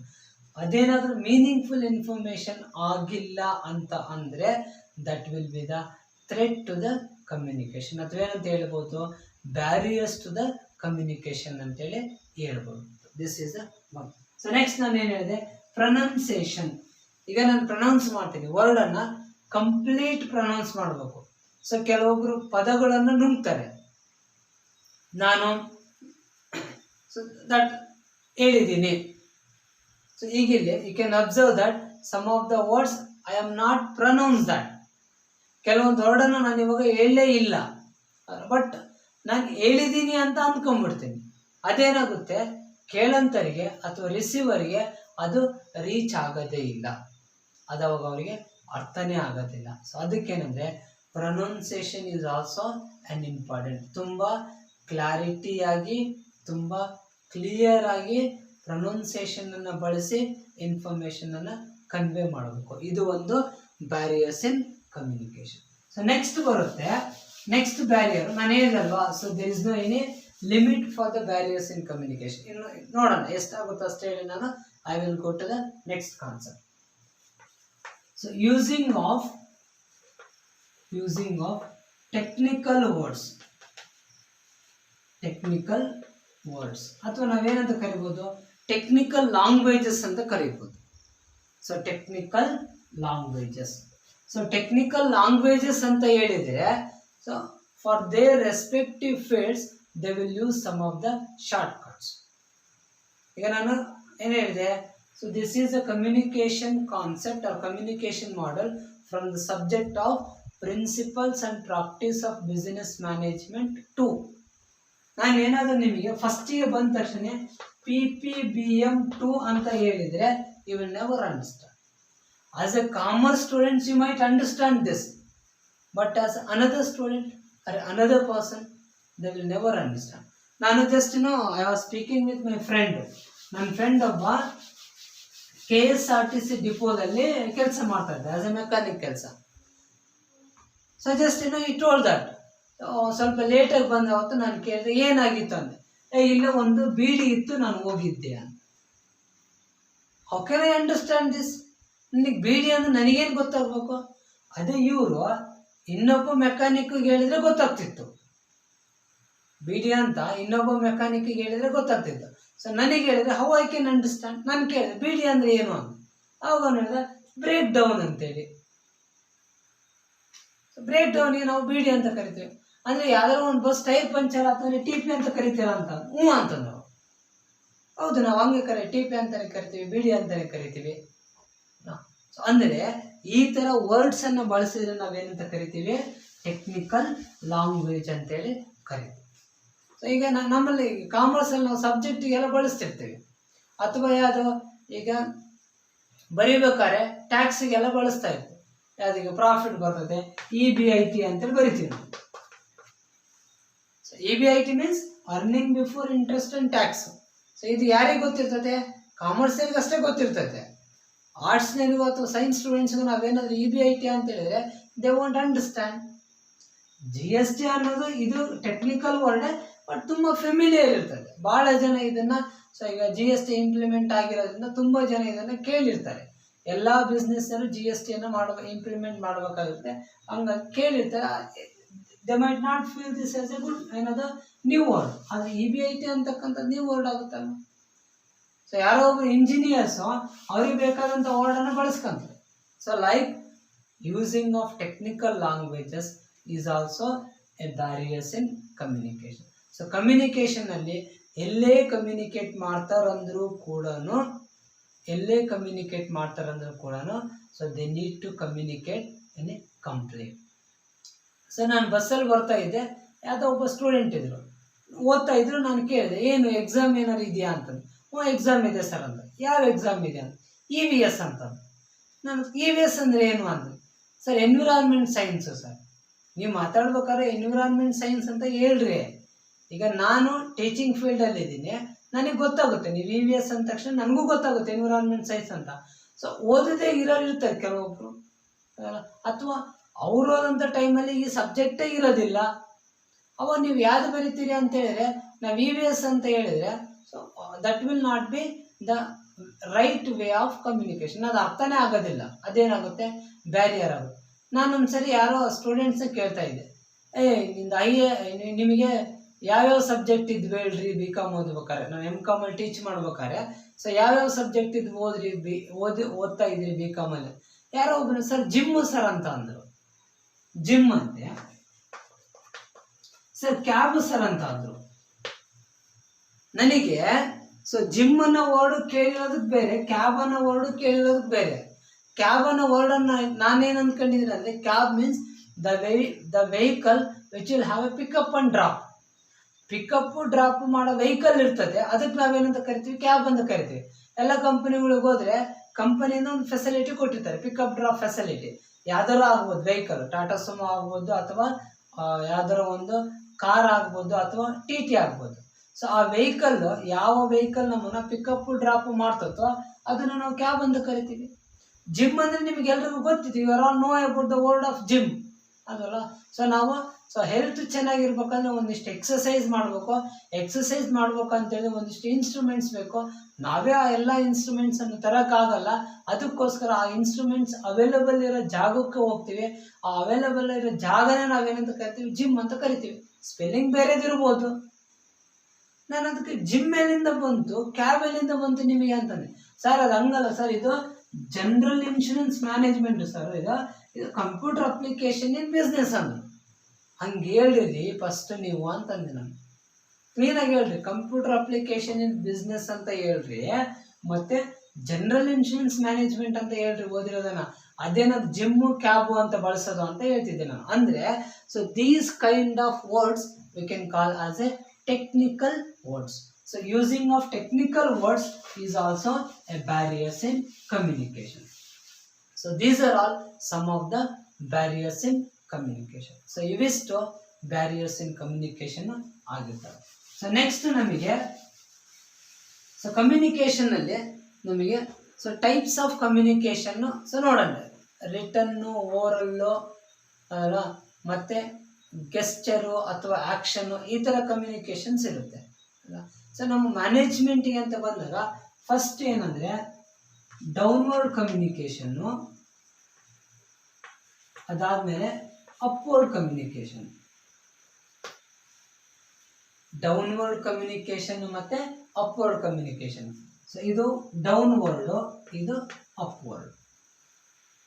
ಅದೇನಾದರೂ ಮೀನಿಂಗ್ಫುಲ್ ಇನ್ಫಾರ್ಮೇಶನ್ ಆಗಿಲ್ಲ ಅಂತ ಅಂದರೆ that will be the threat to the communication, ಅಥವಾ ಏನಂತ ಹೇಳ್ಬೋದು, ಬ್ಯಾರಿಯರ್ಸ್ ಟು ದ ಕಮ್ಯುನಿಕೇಶನ್ ಅಂತೇಳಿ ಹೇಳ್ಬೋದು. This is the one. So next ನಾನು ಏನು ಹೇಳಿದೆ, ಪ್ರೊನೌನ್ಸಿಯೇಷನ್. ಈಗ ನಾನು ಪ್ರೊನೌನ್ಸ್ ಮಾಡ್ತೀನಿ, ವರ್ಡನ್ನು ಕಂಪ್ಲೀಟ್ ಪ್ರೊನೌನ್ಸ್ ಮಾಡಬೇಕು. ಸೊ ಕೆಲವೊಬ್ಬರು ಪದಗಳನ್ನು ನುಂಗ್ತಾರೆ. ನಾನು ಸೊ ದಟ್ ಹೇಳಿದ್ದೀನಿ. ಸೊ ಈಗಿಲ್ಲಿ you can observe that some of the words I am not pronounce that. ಕೆಲವೊಂದು ವರ್ಡನ್ನು ನಾನು ಇವಾಗ ಹೇಳಲೇ ಇಲ್ಲ, ಬಟ್ ನಾನು ಹೇಳಿದ್ದೀನಿ ಅಂತ ಅಂದ್ಕೊಂಡ್ಬಿಡ್ತೀನಿ. ಅದೇನಾಗುತ್ತೆ, ಕೇಳಂತರಿಗೆ ಅಥವಾ ರಿಸೀವರ್ಗೆ ಅದು ರೀಚ್ ಆಗೋದೇ ಇಲ್ಲ, ಅದು ಅವಾಗ ಅವರಿಗೆ ಅರ್ಥನೇ ಆಗೋದಿಲ್ಲ. ಸೊ ಅದಕ್ಕೇನೆಂದರೆ pronunciation is also an important. ತುಂಬ ಕ್ಲಾರಿಟಿಯಾಗಿ, ತುಂಬ ಕ್ಲಿಯರ್ ಆಗಿ ಪ್ರೊನೌನ್ಸಿಯೇಷನನ್ನು ಬಳಸಿ ಇನ್ಫಾರ್ಮೇಷನನ್ನು ಕನ್ವೆ ಮಾಡಬೇಕು. ಇದು ಒಂದು barriers in communication. So next ಬರುತ್ತೆ, ನೆಕ್ಸ್ಟ್ ಬ್ಯಾರಿಯರ್ ನಾನು ಹೇಳಿದಲ್ವಾ. So there is no any limit for the barriers in communication. ಇನ್ನು ನೋಡೋಣ ಎಷ್ಟಾಗುತ್ತೋ ಅಷ್ಟೇ ಹೇಳಿ ನಾನು I will go to the next concept. So using of technical words, technical words ಅಥವಾ ನಾವೇನಂತ ಕರಿಬೋದು, ಟೆಕ್ನಿಕಲ್ ಲ್ಯಾಂಗ್ವೇಜಸ್ ಅಂತ ಕರಿಬೋದು. So technical languages. So technical languages ಅಂತ ಹೇಳಿದರೆ, so for their respective fields they will use some of the short cuts. ಈಗ ನಾನು ಏನು ಹೇಳಿದೆ, so this is a communication concept or communication model from the subject of principles and practice of business management 2. ನಾನು ಏನಾದರೂ ನಿಮಗೆ ಫಸ್ಟಿಗೆ ಬಂದ ತಕ್ಷಣ PPBM 2 ಅಂತ ಹೇಳಿದರೆ you will never understand. As a commerce student you might understand this, but as another student or another person they will never understand. ನಾನು just I was speaking with my friend. ನನ್ನ ಫ್ರೆಂಡ್ ಒಬ್ಬ KSRTC ಡಿಪೋದಲ್ಲಿ ಕೆಲಸ ಮಾಡ್ತಾ ಇದ್ದೆ ಆಸ್ ಎ ಮೆಕ್ಯಾನಿಕ್ ಕೆಲಸ. ಸೊ ಜಸ್ಟ್ ಈ ಟೋಲ್ಡ್ ದಟ್ ಸ್ವಲ್ಪ ಲೇಟಾಗಿ ಬಂದ ಅವತ್ತು ನಾನು ಕೇಳಿದೆ ಏನಾಗಿತ್ತು ಅಂದರೆ, ಇಲ್ಲ ಒಂದು ಬೀಡಿ ಇತ್ತು ನಾನು ಹೋಗಿದ್ದೆ ಅಂತ. How can I understand this? ನನಗೆ ಬೀಡಿ ಅಂದ್ರೆ ನನಗೇನು ಗೊತ್ತಾಗಬೇಕು? ಅದೇ ಇವರು ಇನ್ನೊಬ್ಬ ಮೆಕ್ಯಾನಿಕ್ಗೆ ಹೇಳಿದರೆ ಗೊತ್ತಾಗ್ತಿತ್ತು. ಬೀಡಿ ಅಂತ ಇನ್ನೊಬ್ಬ ಮೆಕ್ಯಾನಿಕ್ಗೆ ಹೇಳಿದರೆ ಗೊತ್ತಾಗ್ತಿತ್ತು. ಸೊ ನನಗೆ ಹೇಳಿದರೆ ಹೌ ಐ ಕ್ಯಾನ್ ಅಂಡರ್ಸ್ಟ್ಯಾಂಡ್? ನಾನು ಕೇಳಿದೆ ಬೀಡಿ ಅಂದರೆ ಏನು ಅಂತ. ಅವಾಗ ಅವನು ಹೇಳಿದ ಬ್ರೇಕ್ ಡೌನ್ ಅಂತೇಳಿ. ಸೊ ಬ್ರೇಕ್ ಡೌನಿಗೆ ನಾವು ಬೀಡಿ ಅಂತ ಕರಿತೀವಿ. ಅಂದರೆ ಯಾವ್ದಾದ್ರು ಒಂದು ಬಸ್ ಟೈರ್ ಪಂಚರ್ ಆತಂದರೆ TP ಅಂತ ಕರಿತೀರ ಅಂತ. ಹ್ಞೂ ಅಂತಂದ್ರು. ಹೌದು, ನಾವು ಹಂಗೆ TP ಅಂತಲೇ ಕರಿತೀವಿ, ಬೀಡಿ ಅಂತಲೇ ಕರಿತೀವಿ. ಸೊ ಅಂದರೆ ಈ ಥರ ವರ್ಡ್ಸನ್ನು ಬಳಸಿದ್ರೆ ನಾವೇನಂತ ಕರಿತೀವಿ, ಟೆಕ್ನಿಕಲ್ ಲ್ಯಾಂಗ್ವೇಜ್ ಅಂತೇಳಿ ಕರಿತೀವಿ. ಸೊ ಈಗ ನಮ್ಮಲ್ಲಿ ಕಾಮರ್ಸಲ್ಲಿ ನಾವು ಸಬ್ಜೆಕ್ಟಿಗೆಲ್ಲ ಬಳಸ್ತಿರ್ತೀವಿ, ಅಥವಾ ಯಾವುದು ಈಗ ಬರೀಬೇಕಾದ್ರೆ ಟ್ಯಾಕ್ಸಿಗೆಲ್ಲ ಬಳಸ್ತಾ ಇರ್ತೀವಿ. ಯಾವುದೀಗ ಪ್ರಾಫಿಟ್ ಬರ್ತದೆ EBIT ಅಂತೇಳಿ ಬರಿತೀವಿ ನಾವು. So EBIT means earning before interest and tax. So ಇದು ಯಾರಿಗೆ ಗೊತ್ತಿರ್ತದೆ? ಕಾಮರ್ಸ್ನವ್ರಿಗೆ ಅಷ್ಟೇ ಗೊತ್ತಿರ್ತದೆ. ಆರ್ಟ್ಸ್ನರಿಗೂ ಅಥವಾ ಸೈನ್ಸ್ ಸ್ಟೂಡೆಂಟ್ಸ್ಗೂ ನಾವೇನಾದರೂ EBIT ಅಂತ ಹೇಳಿದ್ರೆ ದೇ ವಾಂಟ್ ಅಂಡರ್ಸ್ಟ್ಯಾಂಡ್. GST ಅನ್ನೋದು ಇದು ಟೆಕ್ನಿಕಲ್ ವರ್ಡ್, ಬಟ್ ತುಂಬ ಫೆಮಿಲಿಯರ್ ಇರ್ತದೆ. ಭಾಳ ಜನ ಇದನ್ನು, ಸೊ ಈಗ GST ಇಂಪ್ಲಿಮೆಂಟ್ ಆಗಿರೋದ್ರಿಂದ ತುಂಬ ಜನ ಇದನ್ನು ಕೇಳಿರ್ತಾರೆ. ಎಲ್ಲ ಬಿಸ್ನೆಸ್ಸಲ್ಲೂ GSTಯನ್ನು ಇಂಪ್ಲಿಮೆಂಟ್ ಮಾಡಬೇಕಾಗುತ್ತೆ, ಹಂಗಾಗಿ ಕೇಳಿರ್ತಾರೆ. They might not feel this as a good ಏನದು ನ್ಯೂ ವರ್ಡ್. ಆದರೆ EBIT ಅಂತಕ್ಕಂಥದ್ದು ನ್ಯೂ ವರ್ಡ್ ಆಗುತ್ತಲ್ಲ. ಸೊ ಯಾರೋ ಒಬ್ಬರು ಇಂಜಿನಿಯರ್ಸು ಅವ್ರಿಗೆ ಬೇಕಾದಂಥ ವರ್ಡನ್ನು ಬಳಸ್ಕೊಂತಾರೆ. So like using of technical languages is also a barriers in communication. So ಕಮ್ಯುನಿಕೇಷನಲ್ಲಿ ಎಲ್ಲೇ ಕಮ್ಯುನಿಕೇಟ್ ಮಾಡ್ತಾರಂದ್ರೂ ಕೂಡ so they need to communicate in a complete. So ನಾನು ಬಸ್ಸಲ್ಲಿ ಬರ್ತಾ ಇದ್ದೆ, ಯಾವುದೋ ಒಬ್ಬ ಸ್ಟೂಡೆಂಟ್ ಇದ್ದರು, ಓದ್ತಾ ಇದ್ರು. ನಾನು ಕೇಳಿದೆ ಏನು ಎಕ್ಸಾಮ್ ಏನಾದ್ರು ಇದೆಯಾ ಅಂತಂದು. ಹ್ಞೂ ಎಕ್ಸಾಮ್ ಇದೆ ಸರ್ ಅಂತ. ಯಾವ ಎಕ್ಸಾಮ್ ಇದೆ ಅಂತ? EVS ಅಂತ. ನಾನು EVS ಅಂದರೆ ಏನು ಅಂದೆ. Sir environment science sir. ನೀವು ಮಾತಾಡ್ಬೇಕಾದ್ರೆ ಎನ್ವಿರಾನ್ಮೆಂಟ್ ಸೈನ್ಸ್ ಅಂತ ಹೇಳ್ರಿ, ಈಗ ನಾನು ಟೀಚಿಂಗ್ ಫೀಲ್ಡಲ್ಲಿ ಇದ್ದೀನಿ, ನನಗೆ ಗೊತ್ತಾಗುತ್ತೆ, ನೀವು EVS ಅಂದ ತಕ್ಷಣ ನನಗೂ ಗೊತ್ತಾಗುತ್ತೆ ಎನ್ವಿರಾನ್ಮೆಂಟ್ ಸೈನ್ಸ್ ಅಂತ. ಸೊ ಓದದೇ ಇರ್ತಾರೆ ಕೆಲವೊಬ್ರು, ಅಥವಾ ಅವ್ರು ಓದಂಥ ಟೈಮಲ್ಲಿ ಈ ಸಬ್ಜೆಕ್ಟೇ ಇರೋದಿಲ್ಲ. ಅವಾಗ ನೀವು ಯಾವ್ದು ಬರಿತೀರಿ ಅಂತ ಹೇಳಿದ್ರೆ, ನಾವು EVS ಅಂತ ಹೇಳಿದರೆ so that will not be the right way of communication. ಅದು ಅರ್ಥನೇ ಆಗೋದಿಲ್ಲ, ಅದೇನಾಗುತ್ತೆ, ಬ್ಯಾರಿಯರ್ ಆಗುತ್ತೆ. ನಾನೊಂದ್ಸರಿ ಯಾರೋ ಸ್ಟೂಡೆಂಟ್ಸ್ನ ಕೇಳ್ತಾ ಇದ್ದೆ, ನಿಮಗೆ ಯಾವ್ಯಾವ ಸಬ್ಜೆಕ್ಟ್ ಇದ್ವು ಹೇಳ್ರಿ BCom ಓದ್ಬೇಕಾರೆ, ನಾನು MCom ಅಲ್ಲಿ ಟೀಚ್ ಮಾಡ್ಬೇಕಾರೆ, ಸೊ ಯಾವ್ಯಾವ ಸಬ್ಜೆಕ್ಟ್ ಇದ್ವು ಓದ್ತಾ ಇದ್ರಿ BCom ಅಲ್ಲಿ. ಯಾರೋ ಒಬ್ಬರು ಸರ್ ಜಿಮ್ ಸರ್ ಅಂತ ಅಂದರು. ಜಿಮ್ ಅಂತೆ. ಸರ್ ಕ್ಯಾಬ್ ಸರ್ ಅಂತ ಅಂದರು. ನನಗೆ ಸೊ ಜಿಮ್ ಅನ್ನೋ ವರ್ಡ್ ಕೇಳಿರೋದಕ್ಕೆ ಬೇರೆ, ಕ್ಯಾಬ್ ಅನ್ನೋ ವರ್ಡ್ ಕೇಳಿರೋದಕ್ಕೆ ಬೇರೆ. ಕ್ಯಾಬ್ ಅನ್ನೋ ವರ್ಡ್ ಅನ್ನ ನಾನೇನು ಅಂದ್ಕೊಂಡಿದ್ದೀನಿ ಅಂದರೆ, cab means the vehicle which will have A pickup and drop. Pickup drop ಮಾಡೋ ವೆಹಿಕಲ್ ಇರ್ತದೆ, ಅದಕ್ಕೆ ನಾವೇನಂತ ಕರಿತೀವಿ, ಕ್ಯಾಬ್ ಅಂತ ಕರಿತೀವಿ. ಎಲ್ಲ ಕಂಪನಿಗಳಿಗೆ ಹೋದ್ರೆ ಕಂಪನಿಯಿಂದ ಒಂದು ಫೆಸಿಲಿಟಿ ಕೊಟ್ಟಿರ್ತಾರೆ, ಪಿಕಪ್ ಡ್ರಾಪ್ ಫೆಸಿಲಿಟಿ. ಯಾವ್ದಾರು ಆಗ್ಬೋದು ವೆಹಿಕಲ್, ಟಾಟಾ ಸುಮೋ ಆಗ್ಬೋದು, ಅಥವಾ ಯಾವ್ದಾರ ಒಂದು ಕಾರ್ ಆಗ್ಬೋದು, ಅಥವಾ TT ಆಗ್ಬೋದು. ಸೊ ಆ ವೆಹಿಕಲ್, ಯಾವ ವೆಹಿಕಲ್ ನಮ್ಮನ್ನ ಪಿಕಪ್ ಡ್ರಾಪ್ ಮಾಡ್ತೋ ಅದನ್ನು ನಾವು ಕ್ಯಾಬ್ ಅಂತ ಕರಿತೀವಿ. ಜಿಮ್ ಅಂದರೆ ನಿಮ್ಗೆ ಎಲ್ರಿಗೂ ಗೊತ್ತಿದೆ, you are all know about the word of gym ಅದಲ್ಲ. ಸೊ ನಾವು ಹೆಲ್ತ್ ಚೆನ್ನಾಗಿರ್ಬೇಕಂದ್ರೆ ಒಂದಿಷ್ಟು ಎಕ್ಸಸೈಸ್ ಮಾಡಬೇಕು. ಎಕ್ಸಸೈಸ್ ಮಾಡ್ಬೇಕು ಅಂತೇಳಿ ಒಂದಿಷ್ಟು ಇನ್ಸ್ಟ್ರೂಮೆಂಟ್ಸ್ ಬೇಕು. ನಾವೇ ಆ ಎಲ್ಲ ಇನ್ಸ್ಟ್ರೂಮೆಂಟ್ಸನ್ನು ತರೋಕ್ಕಾಗಲ್ಲ. ಅದಕ್ಕೋಸ್ಕರ ಆ ಇನ್ಸ್ಟ್ರೂಮೆಂಟ್ಸ್ ಅವೈಲೇಬಲ್ ಇರೋ ಜಾಗಕ್ಕೆ ಹೋಗ್ತೀವಿ. ಆ ಅವೈಲೇಬಲ್ ಇರೋ ಜಾಗನೇ ನಾವೇನಂತ ಕರಿತೀವಿ, ಜಿಮ್ ಅಂತ ಕರಿತೀವಿ. ಸ್ಪೆಲ್ಲಿಂಗ್ ಬೇರೆದಿರ್ಬೋದು. ನಾನು ಅದಕ್ಕೆ ಜಿಮ್ ಎಲ್ಲಿಂದ ಬಂತು, ಕ್ಯಾಬ್ ಎಲ್ಲಿಂದ ಬಂತು ನಿಮಗೆ ಅಂತಂದೆ. ಸರ್ ಅದು ಹಂಗಲ್ಲ ಸರ್, ಇದು ಜನರಲ್ ಇನ್ಶೂರೆನ್ಸ್ ಮ್ಯಾನೇಜ್ಮೆಂಟ್ ಸರ್, ಇದು ಕಂಪ್ಯೂಟರ್ ಅಪ್ಲಿಕೇಶನ್ ಇನ್ ಬಿಸ್ನೆಸ್ ಅಂದರು. ಹಂಗೆ ಹೇಳ್ರಿ ಫಸ್ಟ್ ನೀವು ಅಂತಂದೆ. ನಾನು ಕ್ಲೀನಾಗಿ ಹೇಳ್ರಿ, ಕಂಪ್ಯೂಟರ್ ಅಪ್ಲಿಕೇಶನ್ ಇನ್ ಬಿಸ್ನೆಸ್ ಅಂತ ಹೇಳ್ರಿ, ಮತ್ತೆ ಜನರಲ್ ಇನ್ಶೂರೆನ್ಸ್ ಮ್ಯಾನೇಜ್ಮೆಂಟ್ ಅಂತ ಹೇಳ್ರಿ ಓದಿರೋದನ್ನ. ಅದೇನದು ಜಿಮ್ಮು ಕ್ಯಾಬು ಅಂತ ಬಳಸೋದು ಅಂತ ಹೇಳ್ತಿದ್ದೆ ನಾನು. ಅಂದರೆ so these kind of words V can call as A technical words. So using of technical words is also a barriers in communication. So these are all some of the barriers in communication. So ಇವಿಷ್ಟು barriers in communication ಆಗಿರ್ತವೆ. ಸೊ ನೆಕ್ಸ್ಟ್ ನಮಗೆ ಸೊ ಕಮ್ಯುನಿಕೇಷನ್ ಅಲ್ಲಿ ನಮಗೆ so types of communication so ನೋಡೋಣ. ರಿಟನ್ನು, ಓರಲ್ಲು, ಮತ್ತೆ ಗೆಸ್ಚರು ಅಥವಾ ಆ್ಯಕ್ಷನ್ನು, ಈ ಥರ ಕಮ್ಯುನಿಕೇಷನ್ಸ್ ಇರುತ್ತೆ ಅಲ್ಲ. ಸೊ ನಮ್ಮ ಮ್ಯಾನೇಜ್ಮೆಂಟಿಗೆ ಅಂತ ಬಂದಾಗ ಫಸ್ಟ್ ಏನಂದರೆ ಡೌನ್ವರ್ಡ್ ಕಮ್ಯುನಿಕೇಷನ್ನು, ಅದಾದಮೇಲೆ ಅಪ್ವರ್ಡ್ ಕಮ್ಯುನಿಕೇಷನ್. ಡೌನ್ವರ್ಡ್ ಕಮ್ಯುನಿಕೇಷನ್ ಮತ್ತು ಅಪ್ವರ್ಡ್ ಕಮ್ಯುನಿಕೇಷನ್. ಸೊ ಇದು ಡೌನ್ವರ್ಡು, ಇದು ಅಪ್ವರ್ಡ್.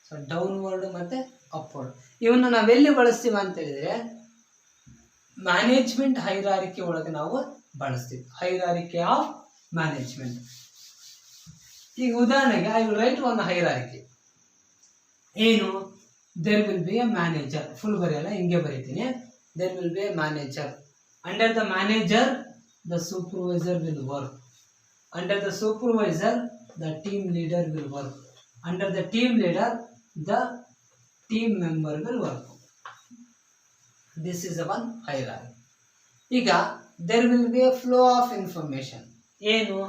ಸೊ ಡೌನ್ವರ್ಡ್ ಮತ್ತು ಅಪ್ವರ್ಡ್ ಇವನ್ನು ನಾವೆಲ್ಲಿ ಬಳಸ್ತೀವಿ ಅಂತ ಹೇಳಿದ್ರೆ, ಮ್ಯಾನೇಜ್ಮೆಂಟ್ ಹೈರಾರಿಕಿ ಒಳಗೆ ನಾವು ಬಳಸ್ತೀವಿ. Hierarchy of management. ಈಗ ಉದಾಹರಣೆಗೆ I will write one hierarchy. ಏನು, there will be a manager. Full ಬರೆಯಲ್ಲ, ಹಿಂಗೆ ಬರೀತೀನಿ. There will be a manager. Under the manager the supervisor will work. Under the supervisor the team leader will work. Under the team leader the team member will work. This is a one hierarchy. ಈಗ there will be a flow of information. ಏನು,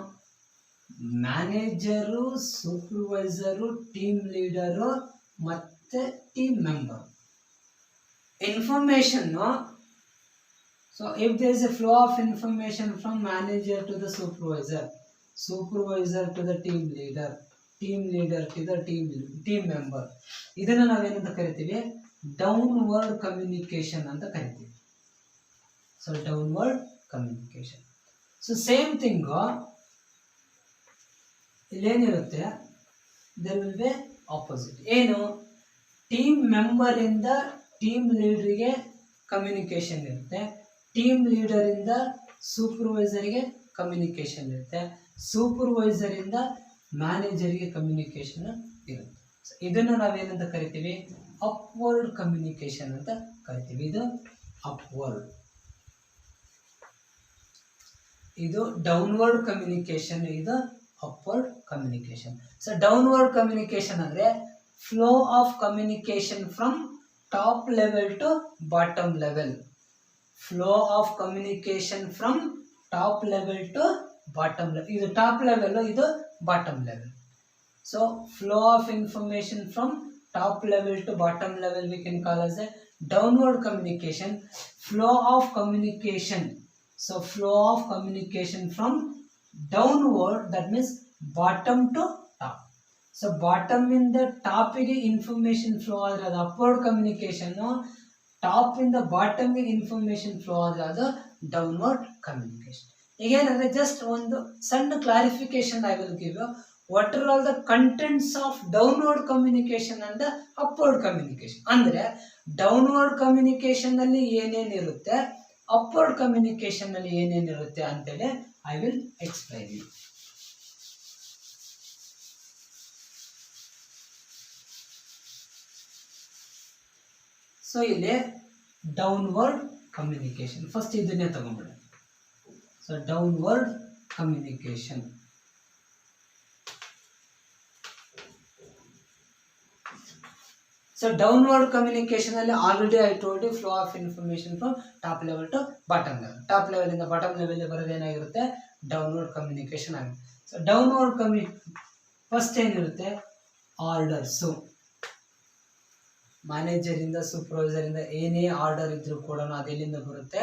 ಮ್ಯಾನೇಜರು, ಸೂಪರ್ವೈಸರು, ಟೀಮ್ ಲೀಡರು ಮತ್ತೆ team member. Information, so if there is a flow of information from manager to the supervisor, supervisor to the team leader, team leader to the team member, ಇದನ್ನು ನಾವೇನಂತ ಕರಿತೀವಿ, ಡೌನ್ವರ್ಡ್ ಕಮ್ಯುನಿಕೇಷನ್ ಅಂತ ಕರಿತೀವಿ. So downward communication. So same thing ಇಲ್ಲೇನಿರುತ್ತೆ, ದೇರ್ ವಿಲ್ ಬಿ ಆಪೋಸಿಟ್. ಏನು, ಟೀಮ್ ಮೆಂಬರಿಂದ ಟೀಮ್ ಲೀಡ್ರಿಗೆ ಕಮ್ಯುನಿಕೇಷನ್ ಇರುತ್ತೆ, ಟೀಮ್ ಲೀಡರಿಂದ ಸೂಪರ್ವೈಸರಿಗೆ ಕಮ್ಯುನಿಕೇಷನ್ ಇರುತ್ತೆ, ಸೂಪರ್ವೈಸರಿಂದ ಮ್ಯಾನೇಜರ್ಗೆ ಕಮ್ಯುನಿಕೇಷನ್ ಇರುತ್ತೆ. ಇದನ್ನು ನಾವೇನಂತ ಕರಿತೀವಿ, ಅಪ್ವರ್ಡ್ ಕಮ್ಯುನಿಕೇಷನ್ ಅಂತ ಕರಿತೀವಿ. ಇದು ಅಪ್ವರ್ಡ್. ಇದು ಡೌನ್ವರ್ಡ್ ಕಮ್ಯುನಿಕೇಷನ್, ಇದು upward communication. So downward communication ಅಂದರೆ flow of communication from top level to bottom level. Flow of communication from top level to bottom level. ಇದು ಟಾಪ್ ಲೆವೆಲ್, ಇದು bottom level. So flow of information from top level to bottom level we can call as a downward communication. Flow of communication, so flow of communication from downward, that means bottom to top. So bottom in the top ಗೆ information flow ಆದರೆ ಅದು upward communication, top in the bottom ಗೆ information flow ಆದರೆ ಅದು downward communication. ಈಗೇನಂದ್ರೆ ಜಸ್ಟ್ ಒಂದು ಸಣ್ಣ clarification I will give you. What are all the contents of downward communication and the upward communication? ಅಂದ್ರೆ ಡೌನ್ವರ್ಡ್ ಕಮ್ಯುನಿಕೇಶನ್ ನಲ್ಲಿ ಏನೇನಿರುತ್ತೆ, ಅಪ್ವರ್ಡ್ ಕಮ್ಯುನಿಕೇಶನ್ ನಲ್ಲಿ ಏನೇನಿರುತ್ತೆ ಅಂತೇಳಿ I will explain you. So ಇಲ್ಲಿ ಡೌನ್ವರ್ಡ್ ಕಮ್ಯುನಿಕೇಶನ್, ಫಸ್ಟ್ ಇದನ್ನೇ ತಗೊಂಡ್ಬಿಡ. So downward communication. So downward communication ಅಲ್ಲಿ already I told you flow of information from top level to bottom level. Top level ಇಂದ bottom level ಗೆ ಬರೋದು ಏನಾಗಿರುತ್ತೆ, downward communication ಆಗುತ್ತೆ. So downward ಫಸ್ಟ್ ಏನಿರುತ್ತೆ, ಆರ್ಡರ್ಸು. ಮ್ಯಾನೇಜರ್ ಇಂದ ಸೂಪರ್ವೈಸರ್ ಇಂದ ಏನೇ ಆರ್ಡರ್ ಇದ್ರೂ ಕೂಡ ಅದೆಲ್ಲಿಂದ ಬರುತ್ತೆ,